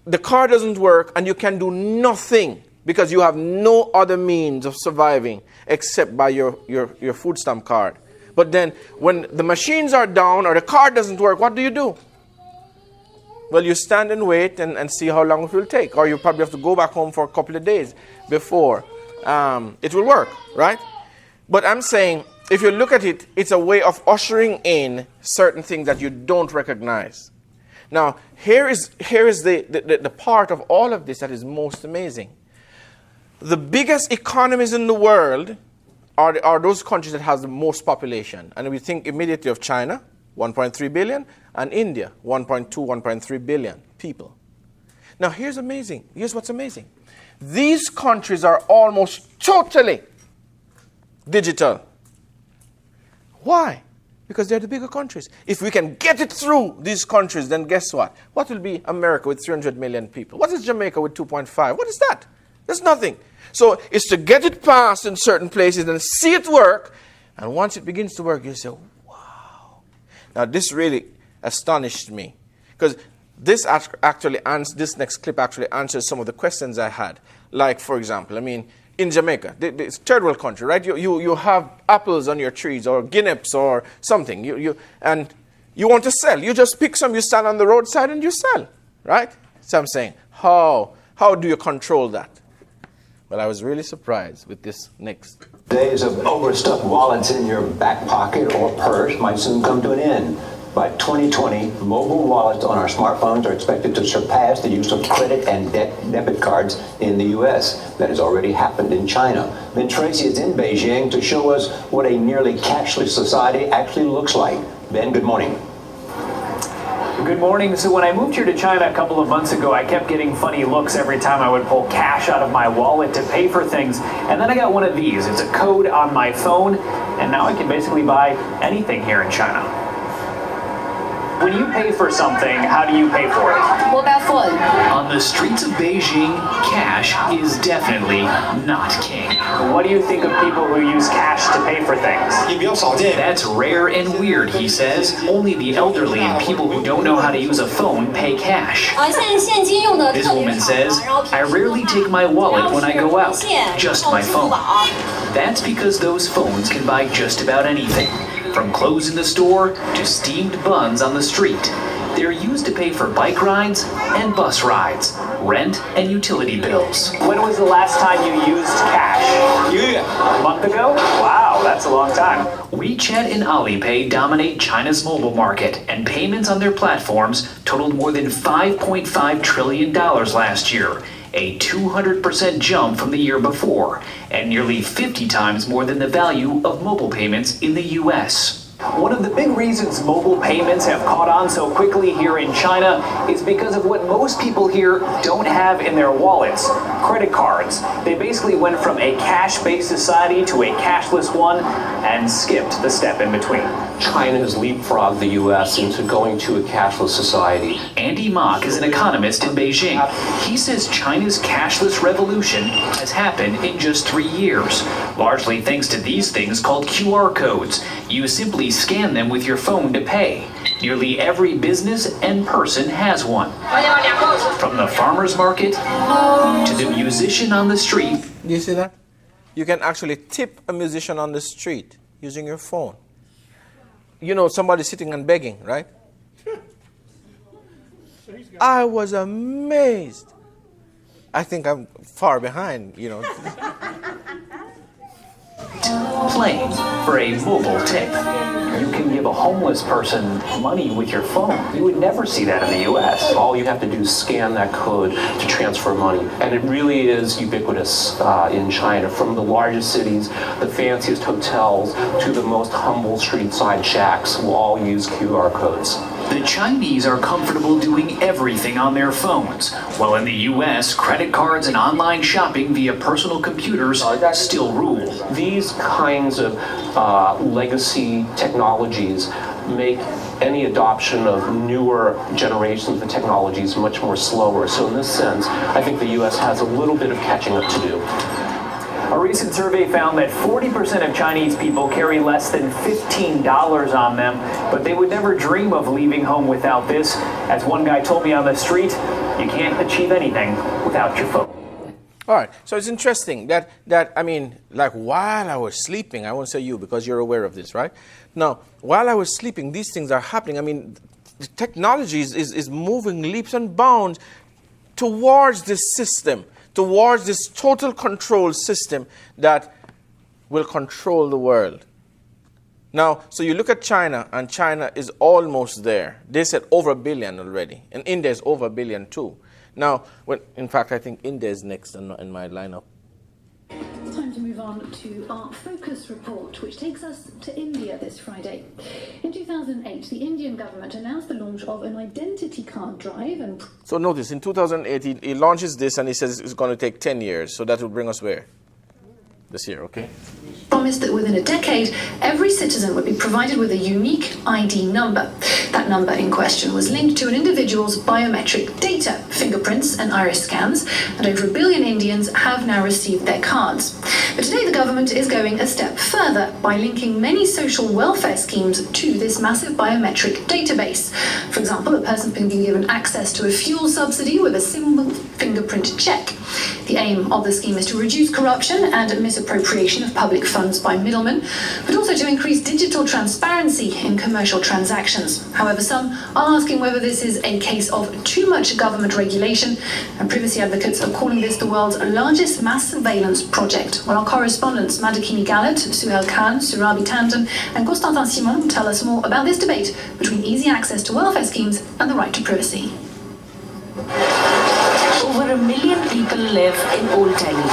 The card doesn't work and you can do nothing because you have no other means of surviving except by your food stamp card. But then when the machines are down or the card doesn't work, what do? Well, you stand and wait and see how long it will take. Or you probably have to go back home for a couple of days before it will work, right? But I'm saying, if you look at it, it's a way of ushering in certain things that you don't recognize. Now, here is the part of all of this that is most amazing. The biggest economies in the world are those countries that have the most population. And we think immediately of China, 1.3 billion, and India, 1.2, 1.3 billion people. Now, here's what's amazing. These countries are almost totally digital. Why? Because they're the bigger countries. If we can get it through these countries, then guess what? What will be America with 300 million people? What is Jamaica with 2.5? What is that? That's nothing. So it's to get it passed in certain places and see it work. And once it begins to work, you say, wow. Now, this really astonished me. Because this next clip actually answers some of the questions I had. Like, for example, I mean, in Jamaica, it's a third world country, right? You have apples on your trees or guineas or something. And you want to sell. You just pick some, you stand on the roadside and you sell, right? So I'm saying, how do you control that? Well, I was really surprised with this next. Days of overstuffed wallets in your back pocket or purse might soon come to an end. By 2020, mobile wallets on our smartphones are expected to surpass the use of credit and debit cards in the U.S. That has already happened in China. Ben Tracy is in Beijing to show us what a nearly cashless society actually looks like. Ben, good morning. Good morning. So when I moved here to China a couple of months ago, I kept getting funny looks every time I would pull cash out of my wallet to pay for things. And then I got one of these. It's a code on my phone, and now I can basically buy anything here in China. When you pay for something, how do you pay for it? Mobile phone. On the streets of Beijing, cash is definitely not king. What do you think of people who use cash to pay for things? That's rare and weird, he says. Only the elderly and people who don't know how to use a phone pay cash. This woman says, I rarely take my wallet when I go out, just my phone. That's because those phones can buy just about anything. From clothes in the store to steamed buns on the street. They're used to pay for bike rides and bus rides, rent and utility bills. When was the last time you used cash? A month ago? Wow, that's a long time. WeChat and Alipay dominate China's mobile market, and payments on their platforms totaled more than $5.5 trillion last year, a 200% jump from the year before, and nearly 50 times more than the value of mobile payments in the U.S. One of the big reasons mobile payments have caught on so quickly here in China is because of what most people here don't have in their wallets, credit cards. They basically went from a cash-based society to a cashless one and skipped the step in between. China has leapfrogged the U.S. into going to a cashless society. Andy Mock is an economist in Beijing. He says China's cashless revolution has happened in just 3 years, largely thanks to these things called QR codes. You simply scan them with your phone to pay. Nearly every business and person has one. From the farmer's market to the musician on the street. Do you see that? You can actually tip a musician on the street using your phone. You know, somebody sitting and begging, right? I was amazed. I think I'm far behind, you know. Playing for a mobile tip. You can give a homeless person money with your phone. You would never see that in the U.S. All you have to do is scan that code to transfer money. And it really is ubiquitous in China. From the largest cities, the fanciest hotels, to the most humble street side shacks will all use QR codes. The Chinese are comfortable doing everything on their phones, while in the U.S., credit cards and online shopping via personal computers still rule. These kinds of legacy technologies make any adoption of newer generations of technologies much more slower. So in this sense, I think the U.S. has a little bit of catching up to do. A recent survey found that 40% of Chinese people carry less than $15 on them, but they would never dream of leaving home without this. As one guy told me on the street, you can't achieve anything without your phone. All right, so it's interesting that I mean, like while I was sleeping, I won't say you because you're aware of this, right? Now, while I was sleeping, these things are happening. I mean, the technology is moving leaps and bounds towards this system, towards this total control system that will control the world. Now, so you look at China, and China is almost there. They said over 1 billion already, and India is over 1 billion too. Now, in fact, I think India is next in my lineup. Time to move on to our focus report, which takes us to India this Friday. In 2008, the Indian government announced the launch of an identity card drive. And so notice, in 2008, he launches this, and he says it's going to take 10 years. So that will bring us where? This year, okay? Promised that within a decade, every citizen would be provided with a unique ID number. That that number in question was linked to an individual's biometric data, fingerprints and iris scans, and over 1 billion Indians have now received their cards. But today the government is going a step further by linking many social welfare schemes to this massive biometric database. For example, a person can be given access to a fuel subsidy with a single fingerprint check. The aim of the scheme is to reduce corruption and misappropriation of public funds by middlemen, but also to increase digital transparency in commercial transactions. However, some are asking whether this is a case of too much government regulation, and privacy advocates are calling this the world's largest mass surveillance project. Well, our correspondents Madhukini Galat, Suhail Khan, Surabhi Tandon and Constantin Simon tell us more about this debate between easy access to welfare schemes and the right to privacy. Over 1 million people live in Old Delhi.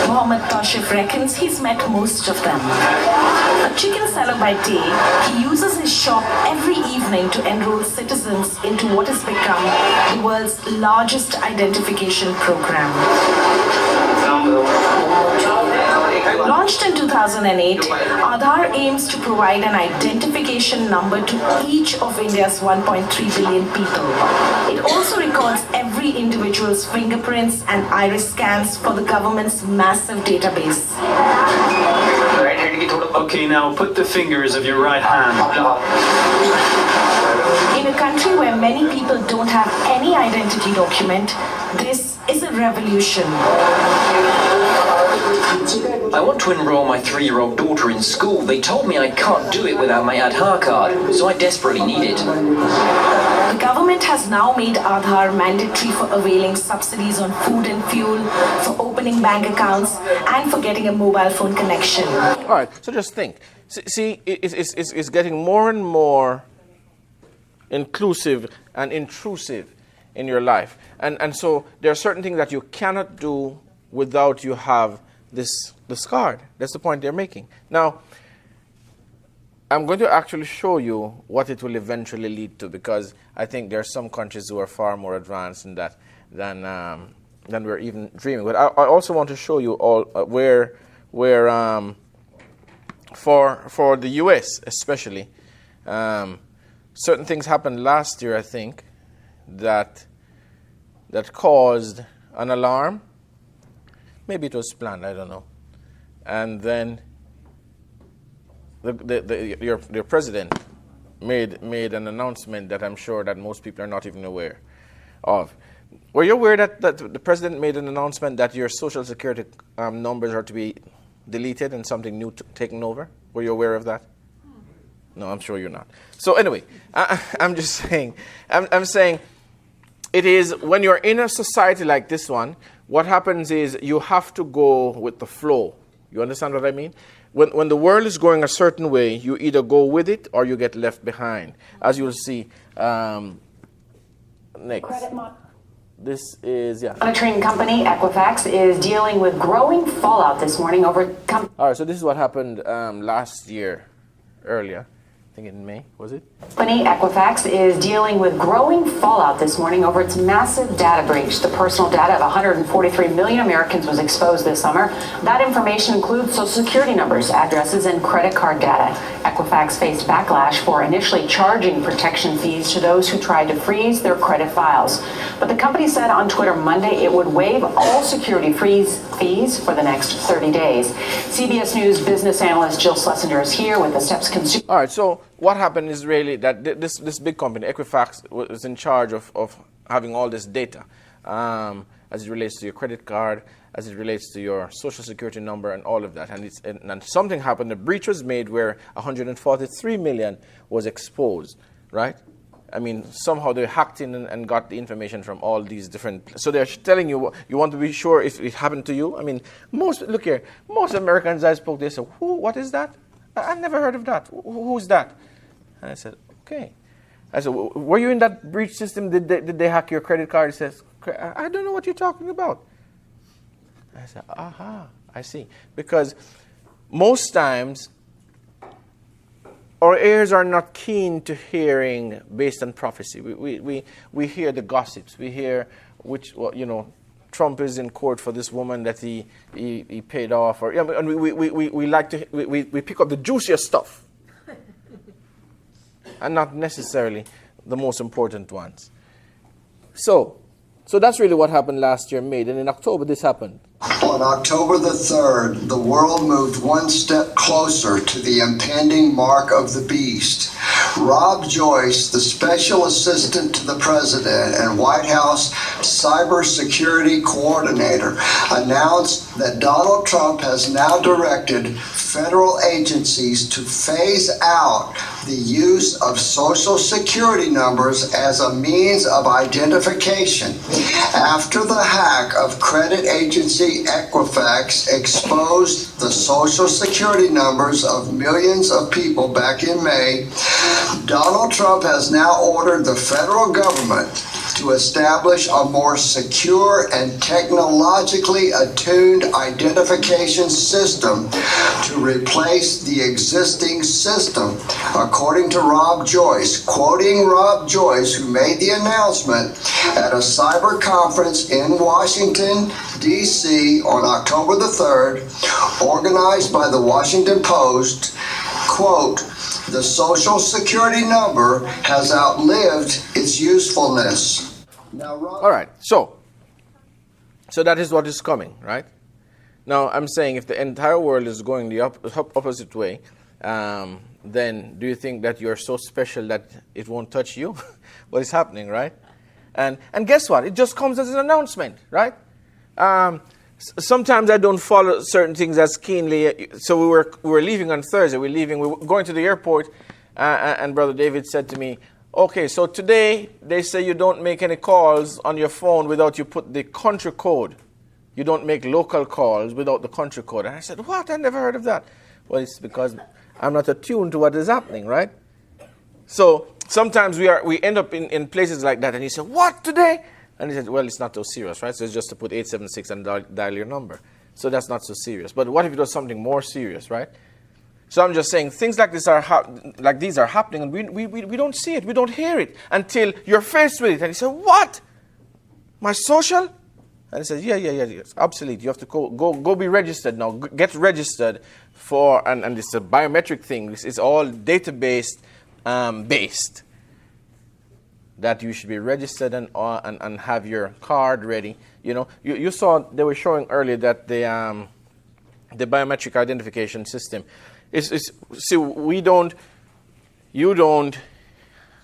Mohammed Kashif reckons he's met most of them. A chicken seller by day, he uses his shop every evening to enroll citizens into what has become the world's largest identification program. Launched in 2008, Aadhaar aims to provide an identification number to each of India's 1.3 billion people. It also records every individual's fingerprints and iris scans for the government's massive database. Okay, now put the fingers of your right hand. In a country where many people don't have any identity document, this is a revolution. I want to enroll my 3-year-old daughter in school. They told me I can't do it without my Aadhaar card, so I desperately need it. The government has now made Aadhaar mandatory for availing subsidies on food and fuel, for opening bank accounts, and for getting a mobile phone connection. All right, so just think. See, it's getting more and more inclusive and intrusive in your life. And so there are certain things that you cannot do without you have this card. That's the point they're making. Now, I'm going to actually show you what it will eventually lead to, because I think there are some countries who are far more advanced in that than we're even dreaming. But I also want to show you all where for the U.S. especially, certain things happened last year, I think, that caused an alarm. Maybe it was planned, I don't know. And then your president made an announcement that I'm sure that most people are not even aware of. Were you aware that the president made an announcement that your social security numbers are to be deleted and something new taken over? Were you aware of that? No, I'm sure you're not. So anyway, I'm just saying, I'm saying it is when you're in a society like this one, what happens is you have to go with the flow. You understand what I mean? When the world is going a certain way, you either go with it or you get left behind. As you'll see next. This is, yeah. Monitoring company Equifax is dealing with growing fallout this morning over... All right, so this is what happened last year, earlier. I think in May, was it? Company Equifax is dealing with growing fallout this morning over its massive data breach. The personal data of 143 million Americans was exposed this summer. That information includes social security numbers, addresses, and credit card data. Equifax faced backlash for initially charging protection fees to those who tried to freeze their credit files. But the company said on Twitter Monday it would waive all security fees for the next 30 days. CBS News business analyst Jill Schlesinger is here with the steps consumer. All right, so what happened is really that this big company, Equifax, was in charge of having all this data as it relates to your credit card, as it relates to your social security number and all of that. And something happened, a breach was made where 143 million was exposed, right? I mean, somehow they hacked in and got the information from all these different... So they're telling you, you want to be sure if it happened to you? I mean, most Americans I spoke, they said, what is that? I've never heard of that. Who's that? And I said, okay. I said, were you in that breach system? Did they hack your credit card? He says, I don't know what you're talking about. I said, aha, I see. Because most times, our ears are not keen to hearing based on prophecy. We hear the gossips. We hear Trump is in court for this woman that he paid off, or and we like to we pick up the juiciest stuff. and not necessarily the most important ones. So that's really what happened last year, May. And in October, this happened. On October the 3rd, the world moved one step closer to the impending mark of the beast. Rob Joyce, the special assistant to the president and White House cybersecurity coordinator, announced that Donald Trump has now directed federal agencies to phase out the use of social security numbers as a means of identification after the hack of credit agency Equifax exposed the social security numbers of millions of people back in May. Donald Trump has now ordered the federal government to establish a more secure and technologically attuned identification system to replace the existing system, according to Rob Joyce. Quoting Rob Joyce, who made the announcement at a cyber conference in Washington, D.C. on October the 3rd, organized by the Washington Post, quote, "The Social Security number has outlived its usefulness." Now, all right, so that is what is coming, right? Now, I'm saying if the entire world is going the opposite way, then do you think that you're so special that it won't touch you? What is happening, right? And guess what? It just comes as an announcement, right? Sometimes I don't follow certain things as keenly. So we were leaving on Thursday. We were going to the airport, and Brother David said to me, "Okay, so today they say you don't make any calls on your phone without you put the country code. You don't make local calls without the country code." And I said, "What? I never heard of that." Well, it's because I'm not attuned to what is happening, right? So sometimes we end up in places like that, and he said, "What, today?" And he said, "Well, it's not so serious, right? So it's just to put 876 and dial your number. So that's not so serious. But what if it was something more serious, right?" So I'm just saying things like this are happening, and we don't see it, we don't hear it until you're faced with it. And he said, "What? My social?" And he said, Yeah, it's obsolete. You have to go be registered now. Get registered for, and it's a biometric thing. It's all database based. That you should be registered and have your card ready. You know, you saw they were showing earlier that the biometric identification system is see, you don't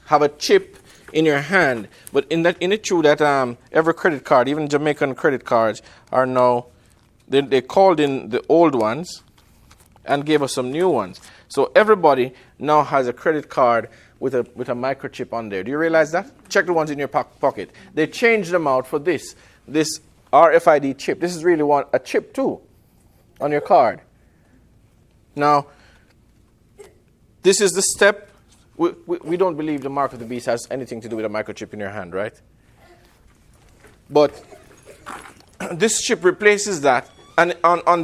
have a chip in your hand, but in it true that every credit card, even Jamaican credit cards, are now they called in the old ones and gave us some new ones. So everybody now has a credit card with a microchip on there. Do you realize that? Check the ones in your pocket. They changed them out for this RFID chip. This is really a chip too on your card. Now, this is the step. We don't believe the mark of the beast has anything to do with a microchip in your hand, right? But this chip replaces that. And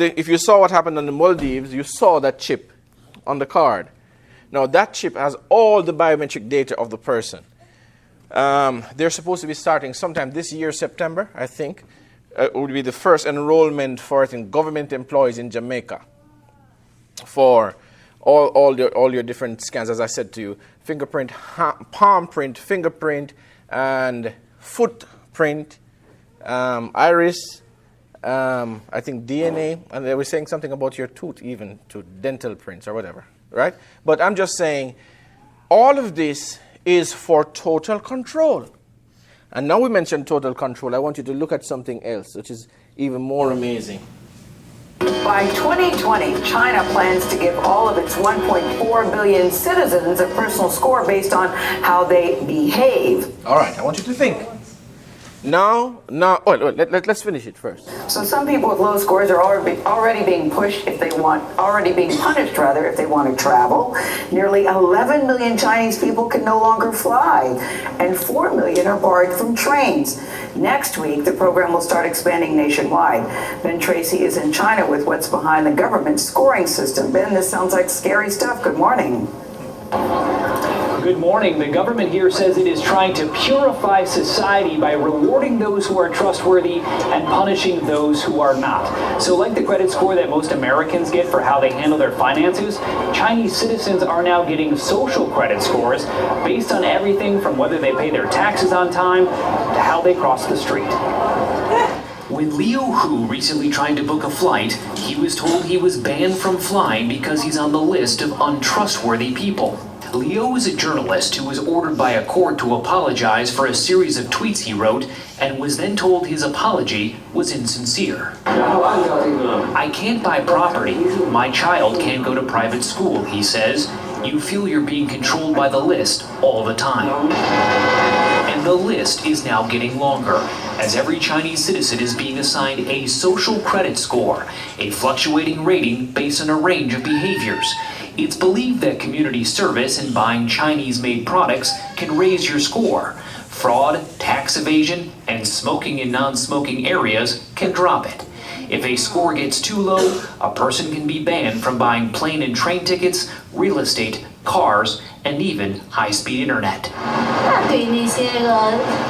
if you saw what happened on the Maldives, you saw that chip on the card. Now, that chip has all the biometric data of the person. They're supposed to be starting sometime this year, September, I think. It would be the first enrollment for it in government employees in Jamaica for all your different scans, as I said to you. Fingerprint, palm print, fingerprint, and footprint, iris, I think DNA, and they were saying something about your tooth even, to dental prints or whatever, right? But I'm just saying, all of this is for total control. And now we mentioned total control, I want you to look at something else, which is even more amazing. By 2020, China plans to give all of its 1.4 billion citizens a personal score based on how they behave. All right, I want you to think. Let's finish it first. So some people with low scores are already being punished if they want to travel. Nearly 11 million Chinese people can no longer fly, and 4 million are barred from trains. Next week, the program will start expanding nationwide. Ben Tracy is in China with what's behind the government scoring system. Ben, this sounds like scary stuff. Good morning. Good morning. The government here says it is trying to purify society by rewarding those who are trustworthy and punishing those who are not. So like the credit score that most Americans get for how they handle their finances, Chinese citizens are now getting social credit scores based on everything from whether they pay their taxes on time to how they cross the street. When Leo Hu recently tried to book a flight, he was told he was banned from flying because he's on the list of untrustworthy people. Leo is a journalist who was ordered by a court to apologize for a series of tweets he wrote and was then told his apology was insincere. I can't buy property. My child can't go to private school, he says. You feel you're being controlled by the list all the time. And the list is now getting longer, as every Chinese citizen is being assigned a social credit score, a fluctuating rating based on a range of behaviors. It's believed that community service and buying Chinese-made products can raise your score. Fraud, tax evasion, and smoking in non-smoking areas can drop it. If a score gets too low, a person can be banned from buying plane and train tickets, real estate, cars, and even high-speed internet.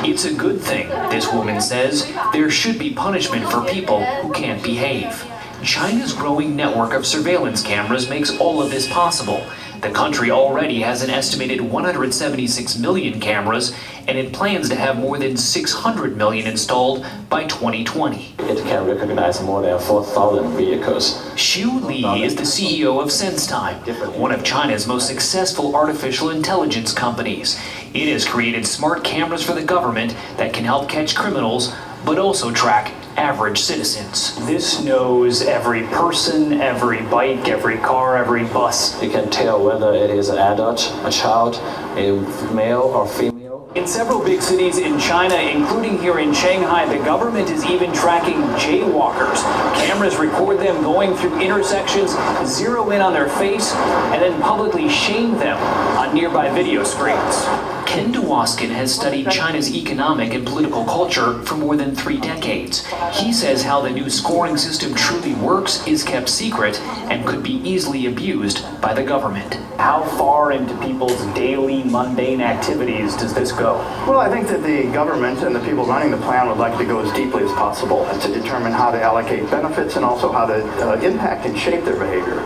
It's a good thing, this woman says. There should be punishment for people who can't behave. China's growing network of surveillance cameras makes all of this possible. The country already has an estimated 176 million cameras, and it plans to have more than 600 million installed by 2020. It can recognize more than 4,000 vehicles. Xu Li is the CEO of SenseTime, one of China's most successful artificial intelligence companies. It has created smart cameras for the government that can help catch criminals, but also track average citizens. This knows every person, every bike, every car, every bus. You can tell whether it is an adult, a child, a male or female. In several big cities in China, including here in Shanghai, the government is even tracking jaywalkers. Cameras record them going through intersections, zero in on their face, and then publicly shame them on nearby video screens. Ken Dwoskin has studied China's economic and political culture for more than 3 decades. He says how the new scoring system truly works is kept secret and could be easily abused by the government. How far into people's daily mundane activities does this go? Well, I think that the government and the people running the plan would like to go as deeply as possible to determine how to allocate benefits and also how to impact and shape their behavior.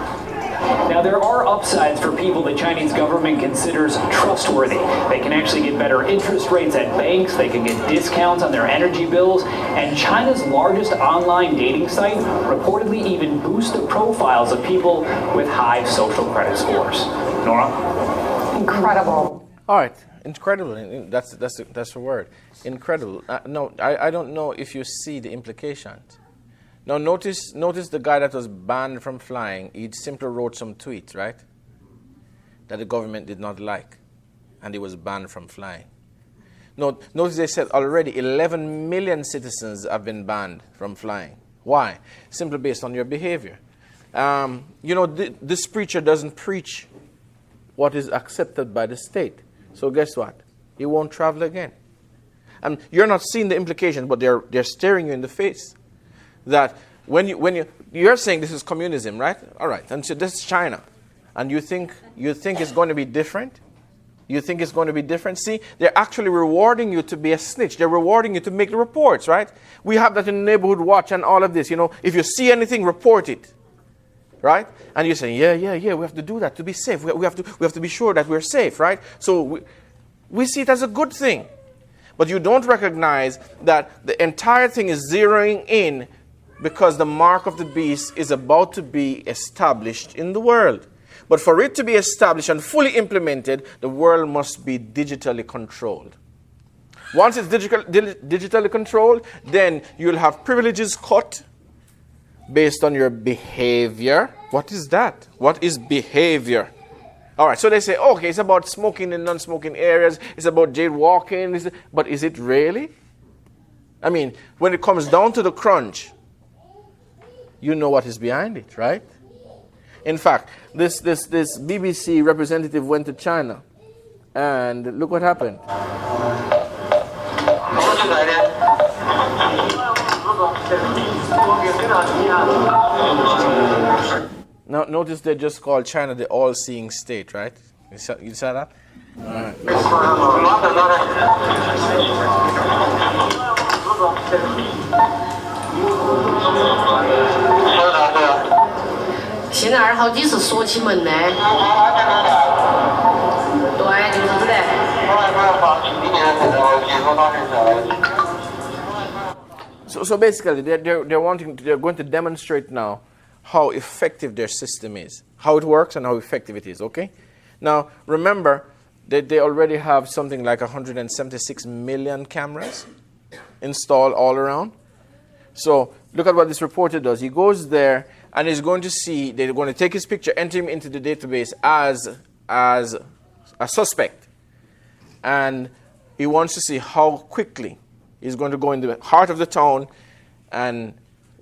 Now, there are upsides for people the Chinese government considers trustworthy. They can actually get better interest rates at banks, they can get discounts on their energy bills, and China's largest online dating site reportedly even boosts the profiles of people with high social credit scores. Nora? Incredible. All right, incredible. That's the word. Incredible. No, I don't know if you see the implications. Now notice the guy that was banned from flying. He simply wrote some tweets, right? That the government did not like, and he was banned from flying. Notice they said already 11 million citizens have been banned from flying. Why? Simply based on your behavior. This preacher doesn't preach what is accepted by the state. So guess what? He won't travel again. And you're not seeing the implications, but they're staring you in the face. That when you're saying this is communism, right? All right, and so this is China, and you think it's going to be different? You think it's going to be different? See, they're actually rewarding you to be a snitch. They're rewarding you to make the reports, right? We have that in Neighborhood Watch and all of this. If you see anything, report it, right? And you say, yeah, we have to do that to be safe. We have to be sure that we're safe, right? So we see it as a good thing, but you don't recognize that the entire thing is zeroing in. Because the mark of the beast is about to be established in the world. But for it to be established and fully implemented, the world must be digitally controlled. Once it's digitally controlled, then you'll have privileges cut based on your behavior. What is that? What is behavior? All right, so they say, okay, it's about smoking in non-smoking areas. It's about jaywalking. But is it really? I mean, when it comes down to the crunch, you know what is behind it, right? In fact, this BBC representative went to China, and look what happened. Now, notice they just called China the all-seeing state, right? You saw that? All right. 现在二号机是锁起门的。对，就是这。So basically, they're going to demonstrate now how effective their system is, how it works and how effective it is, okay? Now, remember that they already have something like 176 million cameras installed all around. So look at what this reporter does. He goes there and is going to see, they're going to take his picture, enter him into the database as a suspect. And he wants to see how quickly he's going to go in the heart of the town and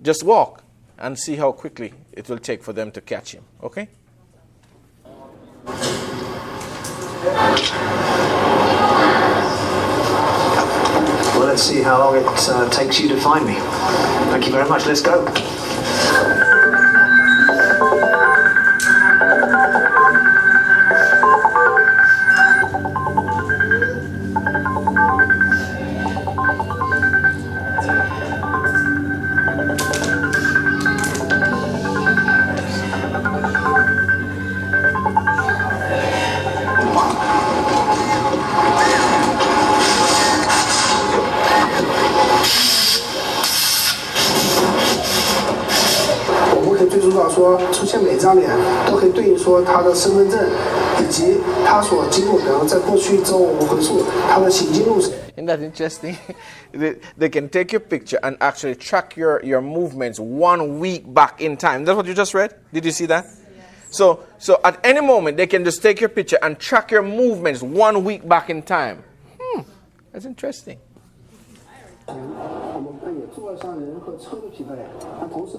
just walk and see how quickly it will take for them to catch him. Okay? Well, let's see how long it takes you to find me. Thank you very much. Let's go. Isn't that interesting? They can take your picture and actually track your movements 1 week back in time. That's what you just read? Did you see that? So at any moment, they can just take your picture and track your movements 1 week back in time. That's interesting.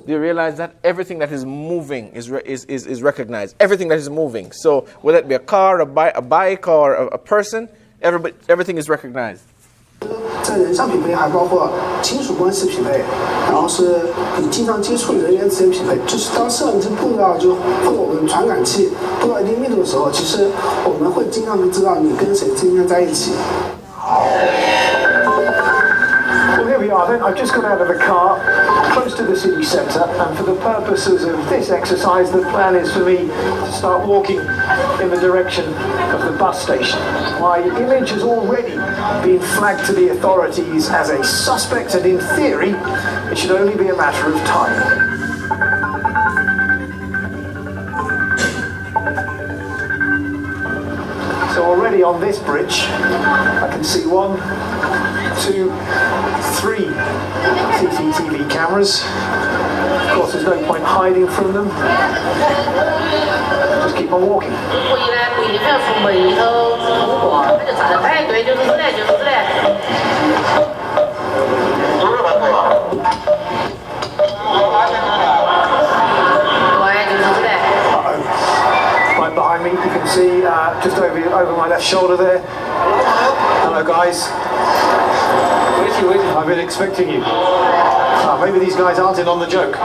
Do you realize that everything that is moving is recognized? Everything that is moving. So whether it be a car, a bike, or a person, everything is recognized. 在人像匹配还包括亲属关系匹配，然后是你经常接触人员之间匹配。就是当摄像机碰到就或者我们传感器碰到一定密度的时候，其实我们会经常就知道你跟谁今天在一起。 Well, here we are then. I've just got out of the car, close to the city centre, and for the purposes of this exercise, the plan is for me to start walking in the direction of the bus station. My image has already been flagged to the authorities as a suspect, and in theory, it should only be a matter of time. So already on this bridge, I can see 1, 2, 3 CCTV cameras. Of course, there's no point hiding from them. Just keep on walking. Right behind me, you can see just over my left shoulder there. Hello, guys. I've been expecting you. Maybe these guys aren't in on the joke.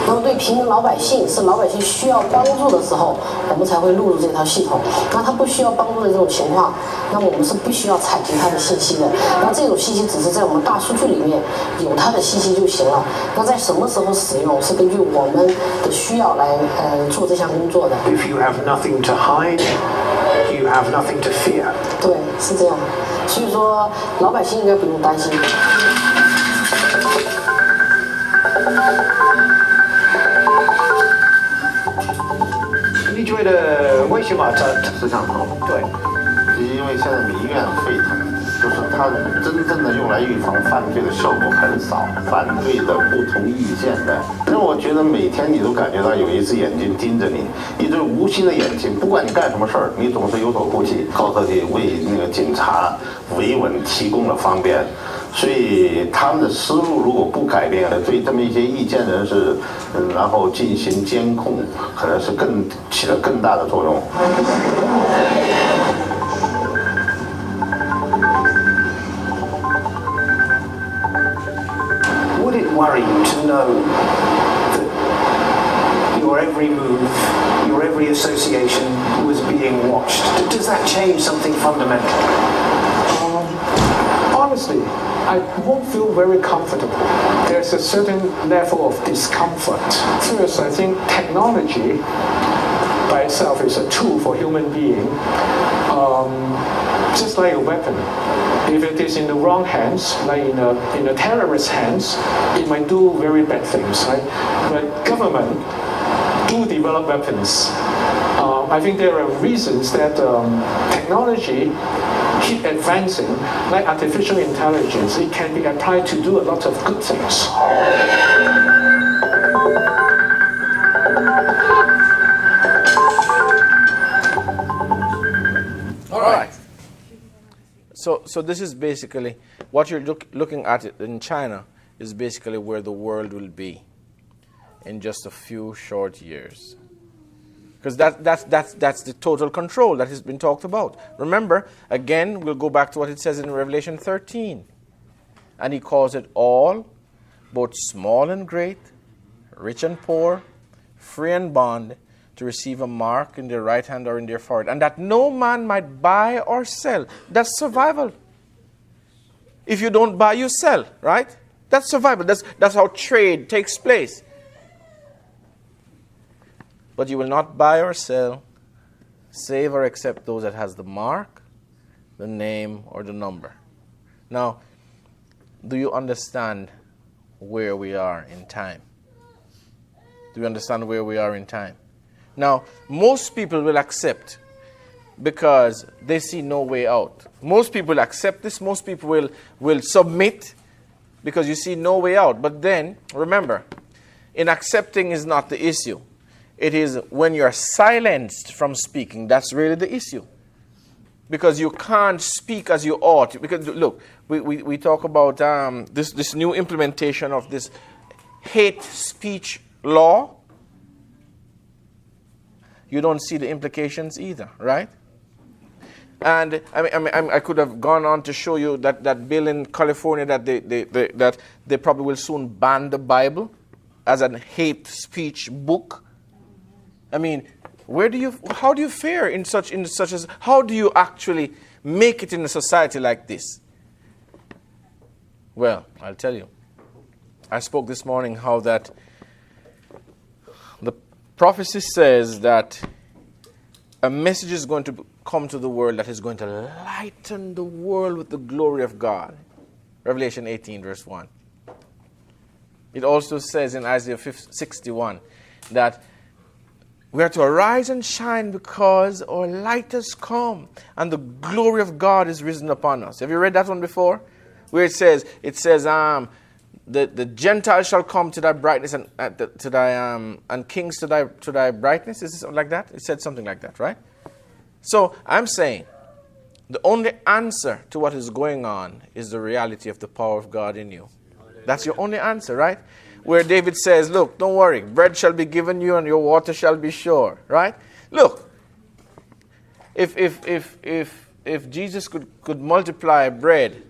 那么对平民老百姓，是老百姓需要帮助的时候，我们才会录入这套系统。那他不需要帮助的这种情况，那么我们是不需要采集他的信息的。那这种信息只是在我们大数据里面有他的信息就行了。那在什么时候使用，是根据我们的需要来做这项工作的。If you have nothing to hide, you have nothing to fear. 对，是这样。所以说，老百姓应该不用担心。 你觉得为什么摄像头？对，因为现在民怨沸腾，就是它真正的用来预防犯罪的效果很少，反对的、不同意见的，让我觉得每天你都感觉到有一只眼睛盯着你，一只无形的眼睛，不管你干什么事儿，你总是有所顾忌。高科技为那个警察维稳提供了方便。 所以他们的思路如果不改变了，对这么一些意见人士，然后进行监控，可能是起了更大的作用。Would it worry you to know that every move, your every association was being watched. Does that change something fundamental? Honestly, I won't feel very comfortable. There's a certain level of discomfort. First, I think technology by itself is a tool for human being, just like a weapon. If it is in the wrong hands, like in a terrorist hands, it might do very bad things, right? But government do develop weapons. I think there are reasons that technology keep advancing, like artificial intelligence. It can be applied to do a lot of good things. All right. So this is basically what you're looking at in China is basically where the world will be in just a few short years. Because that's the total control that has been talked about. Remember, again, we'll go back to what it says in Revelation 13. And he calls it all, both small and great, rich and poor, free and bond, to receive a mark in their right hand or in their forehead, and that no man might buy or sell. That's survival. If you don't buy, you sell, right? That's survival. That's how trade takes place. But you will not buy or sell, save or except those that has the mark, the name, or the number. Now, do you understand where we are in time? Do you understand where we are in time? Now, most people will accept because they see no way out. Most people accept this. Most people will submit because you see no way out. But then, remember, in accepting is not the issue. It is when you're silenced from speaking, that's really the issue. Because you can't speak as you ought. Because, look, we talk about this new implementation of this hate speech law. You don't see the implications either, right? And I could have gone on to show you that bill in California that they probably will soon ban the Bible as a hate speech book. I mean, how do you fare in such as how do you actually make it in a society like this? Well, I'll tell you. I spoke this morning how that the prophecy says that a message is going to come to the world that is going to lighten the world with the glory of God. Revelation 18, verse 1. It also says in Isaiah 61 that we are to arise and shine because our light has come and the glory of God is risen upon us. Have you read that one before? Where it says the Gentiles shall come to thy brightness and kings to thy brightness. Is it something like that? It said something like that, right? So I'm saying the only answer to what is going on is the reality of the power of God in you. That's your only answer, right? Where David says, look, don't worry, bread shall be given you and your water shall be sure, right? Look, if Jesus could multiply bread,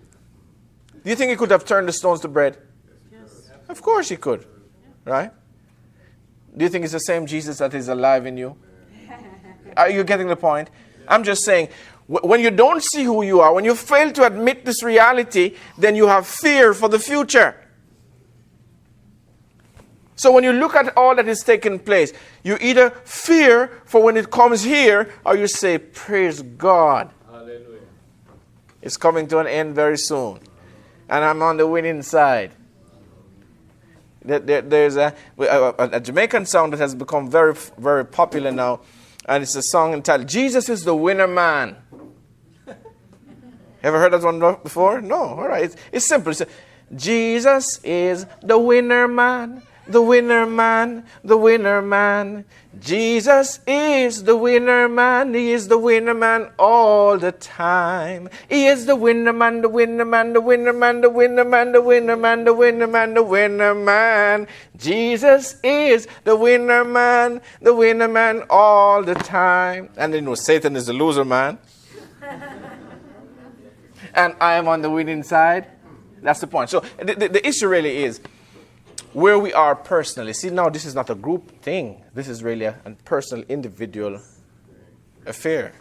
do you think he could have turned the stones to bread? Yes. Of course he could, right? Do you think it's the same Jesus that is alive in you? Are you getting the point? I'm just saying, when you don't see who you are, when you fail to admit this reality, then you have fear for the future. So when you look at all that is taking place, you either fear for when it comes here, or you say, praise God. Hallelujah. It's coming to an end very soon. And I'm on the winning side. There's a Jamaican song that has become very, very popular now. And it's a song entitled, Jesus is the Winner Man. Ever heard that one before? No. All right. It's simple. It's Jesus is the winner man. The winner man, the winner man. Jesus is the winner man. He is the winner man all the time. He is the winner man, the winner man, the winner man, the winner man, the winner man, the winner man, the winner man. Jesus is the winner man all the time. And then Satan is the loser man. And I am on the winning side. That's the point. So the issue really is, where we are personally. See, now this is not a group thing. This is really a personal, individual affair.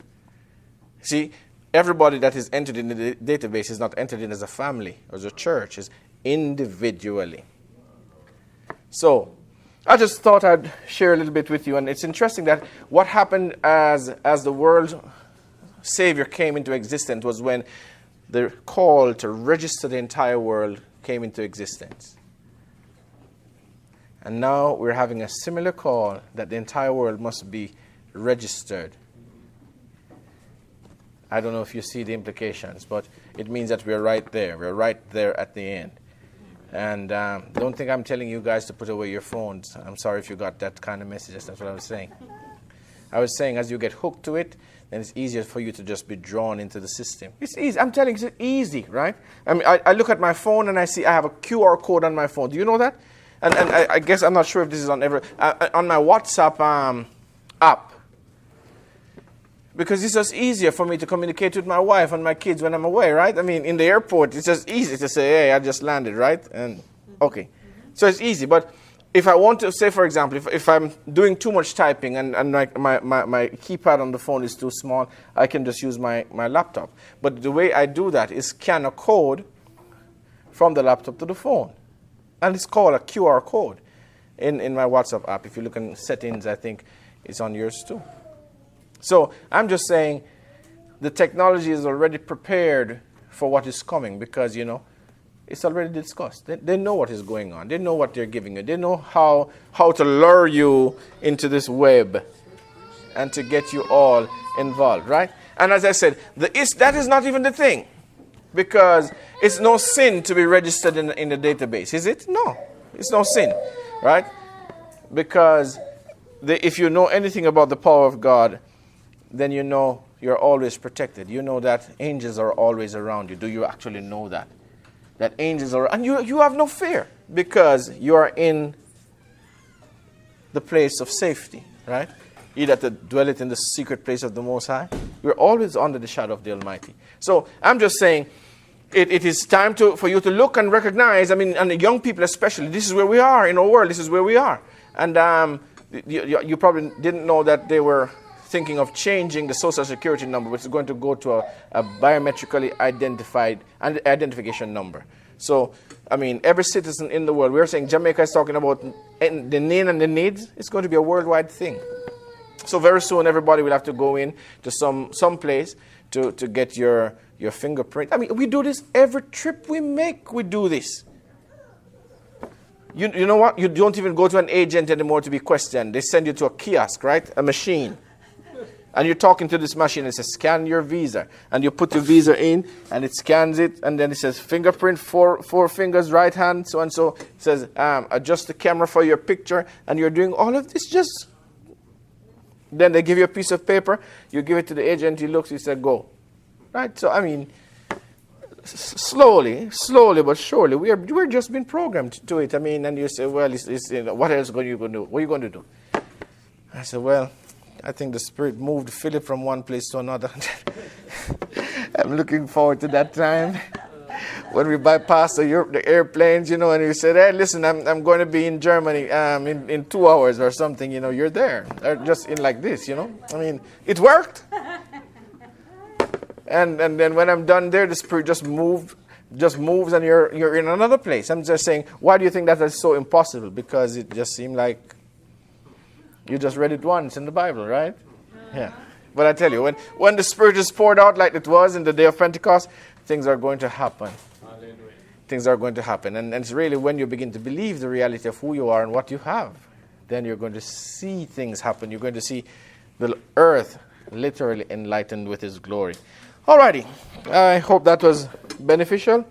See, everybody that is entered in the database is not entered in as a family or as a church. It's individually. So, I just thought I'd share a little bit with you. And it's interesting that what happened as the world Savior came into existence was when the call to register the entire world came into existence. And now we're having a similar call that the entire world must be registered. I don't know if you see the implications, but it means that we're right there. We're right there at the end. And don't think I'm telling you guys to put away your phones. I'm sorry if you got that kind of message. That's what I was saying. I was saying as you get hooked to it, then it's easier for you to just be drawn into the system. It's easy. I'm telling you, it's easy, right? I mean, I look at my phone and I see I have a QR code on my phone. Do you know that? And I guess I'm not sure if this is on on my WhatsApp app. Because it's just easier for me to communicate with my wife and my kids when I'm away, right? I mean, in the airport, it's just easy to say, hey, I just landed, right? And okay. So it's easy. But if I want to say, for example, if I'm doing too much typing and my keypad on the phone is too small, I can just use my laptop. But the way I do that is scan a code from the laptop to the phone. And it's called a QR code in my WhatsApp app. If you look in settings, I think it's on yours too. So I'm just saying the technology is already prepared for what is coming because, it's already discussed. They know what is going on. They know what they're giving you. They know how to lure you into this web and to get you all involved, right? And as I said, that is not even the thing because it's no sin to be registered in the database. Is it? No. It's no sin, right? Because if you know anything about the power of God, then you know you're always protected. You know that angels are always around you. Do you actually know that? That angels are, and you have no fear because you are in the place of safety, right? He that dwelleth in the secret place of the Most High. We're always under the shadow of the Almighty. So I'm just saying, it is time for you to look and recognize, and the young people especially, this is where we are in our world. This is where we are. And you probably didn't know that they were thinking of changing the social security number, which is going to go to a biometrically identified identification number. So, every citizen in the world, we're saying Jamaica is talking about the need and the needs. It's going to be a worldwide thing. So very soon, everybody will have to go in to some place to get your fingerprint. We do this every trip we make. We do this. You know what? You don't even go to an agent anymore to be questioned. They send you to a kiosk, right? A machine. And you're talking to this machine. It says, scan your visa. And you put your visa in, and it scans it. And then it says, fingerprint, four fingers, right hand, so and so. It says, adjust the camera for your picture. And you're doing all of this just... Then they give you a piece of paper. You give it to the agent. He looks. He said, go. Right? So, slowly but surely, we're just been programmed to it. And you say, well, what else are you going to do? What are you going to do? I said, well... I think the Spirit moved Philip from one place to another. I'm looking forward to that time when we bypass the airplanes, and you said, hey, listen, I'm going to be in Germany in 2 hours or something, you're there. Or just in like this, it worked. And then when I'm done there, the Spirit just moves and you're in another place. I'm just saying, why do you think that is so impossible? Because it just seemed like you just read it once in the Bible, right? Yeah. But I tell you, when the Spirit is poured out like it was in the day of Pentecost, things are going to happen. Hallelujah. Things are going to happen. And it's really when you begin to believe the reality of who you are and what you have, then you're going to see things happen. You're going to see the earth literally enlightened with His glory. Alrighty. I hope that was beneficial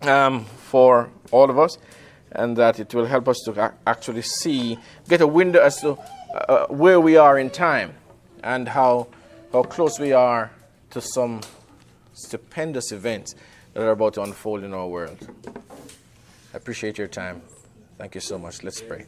for all of us. And that it will help us to actually get a window as to where we are in time and how close we are to some stupendous events that are about to unfold in our world. I appreciate your time. Thank you so much. Let's pray.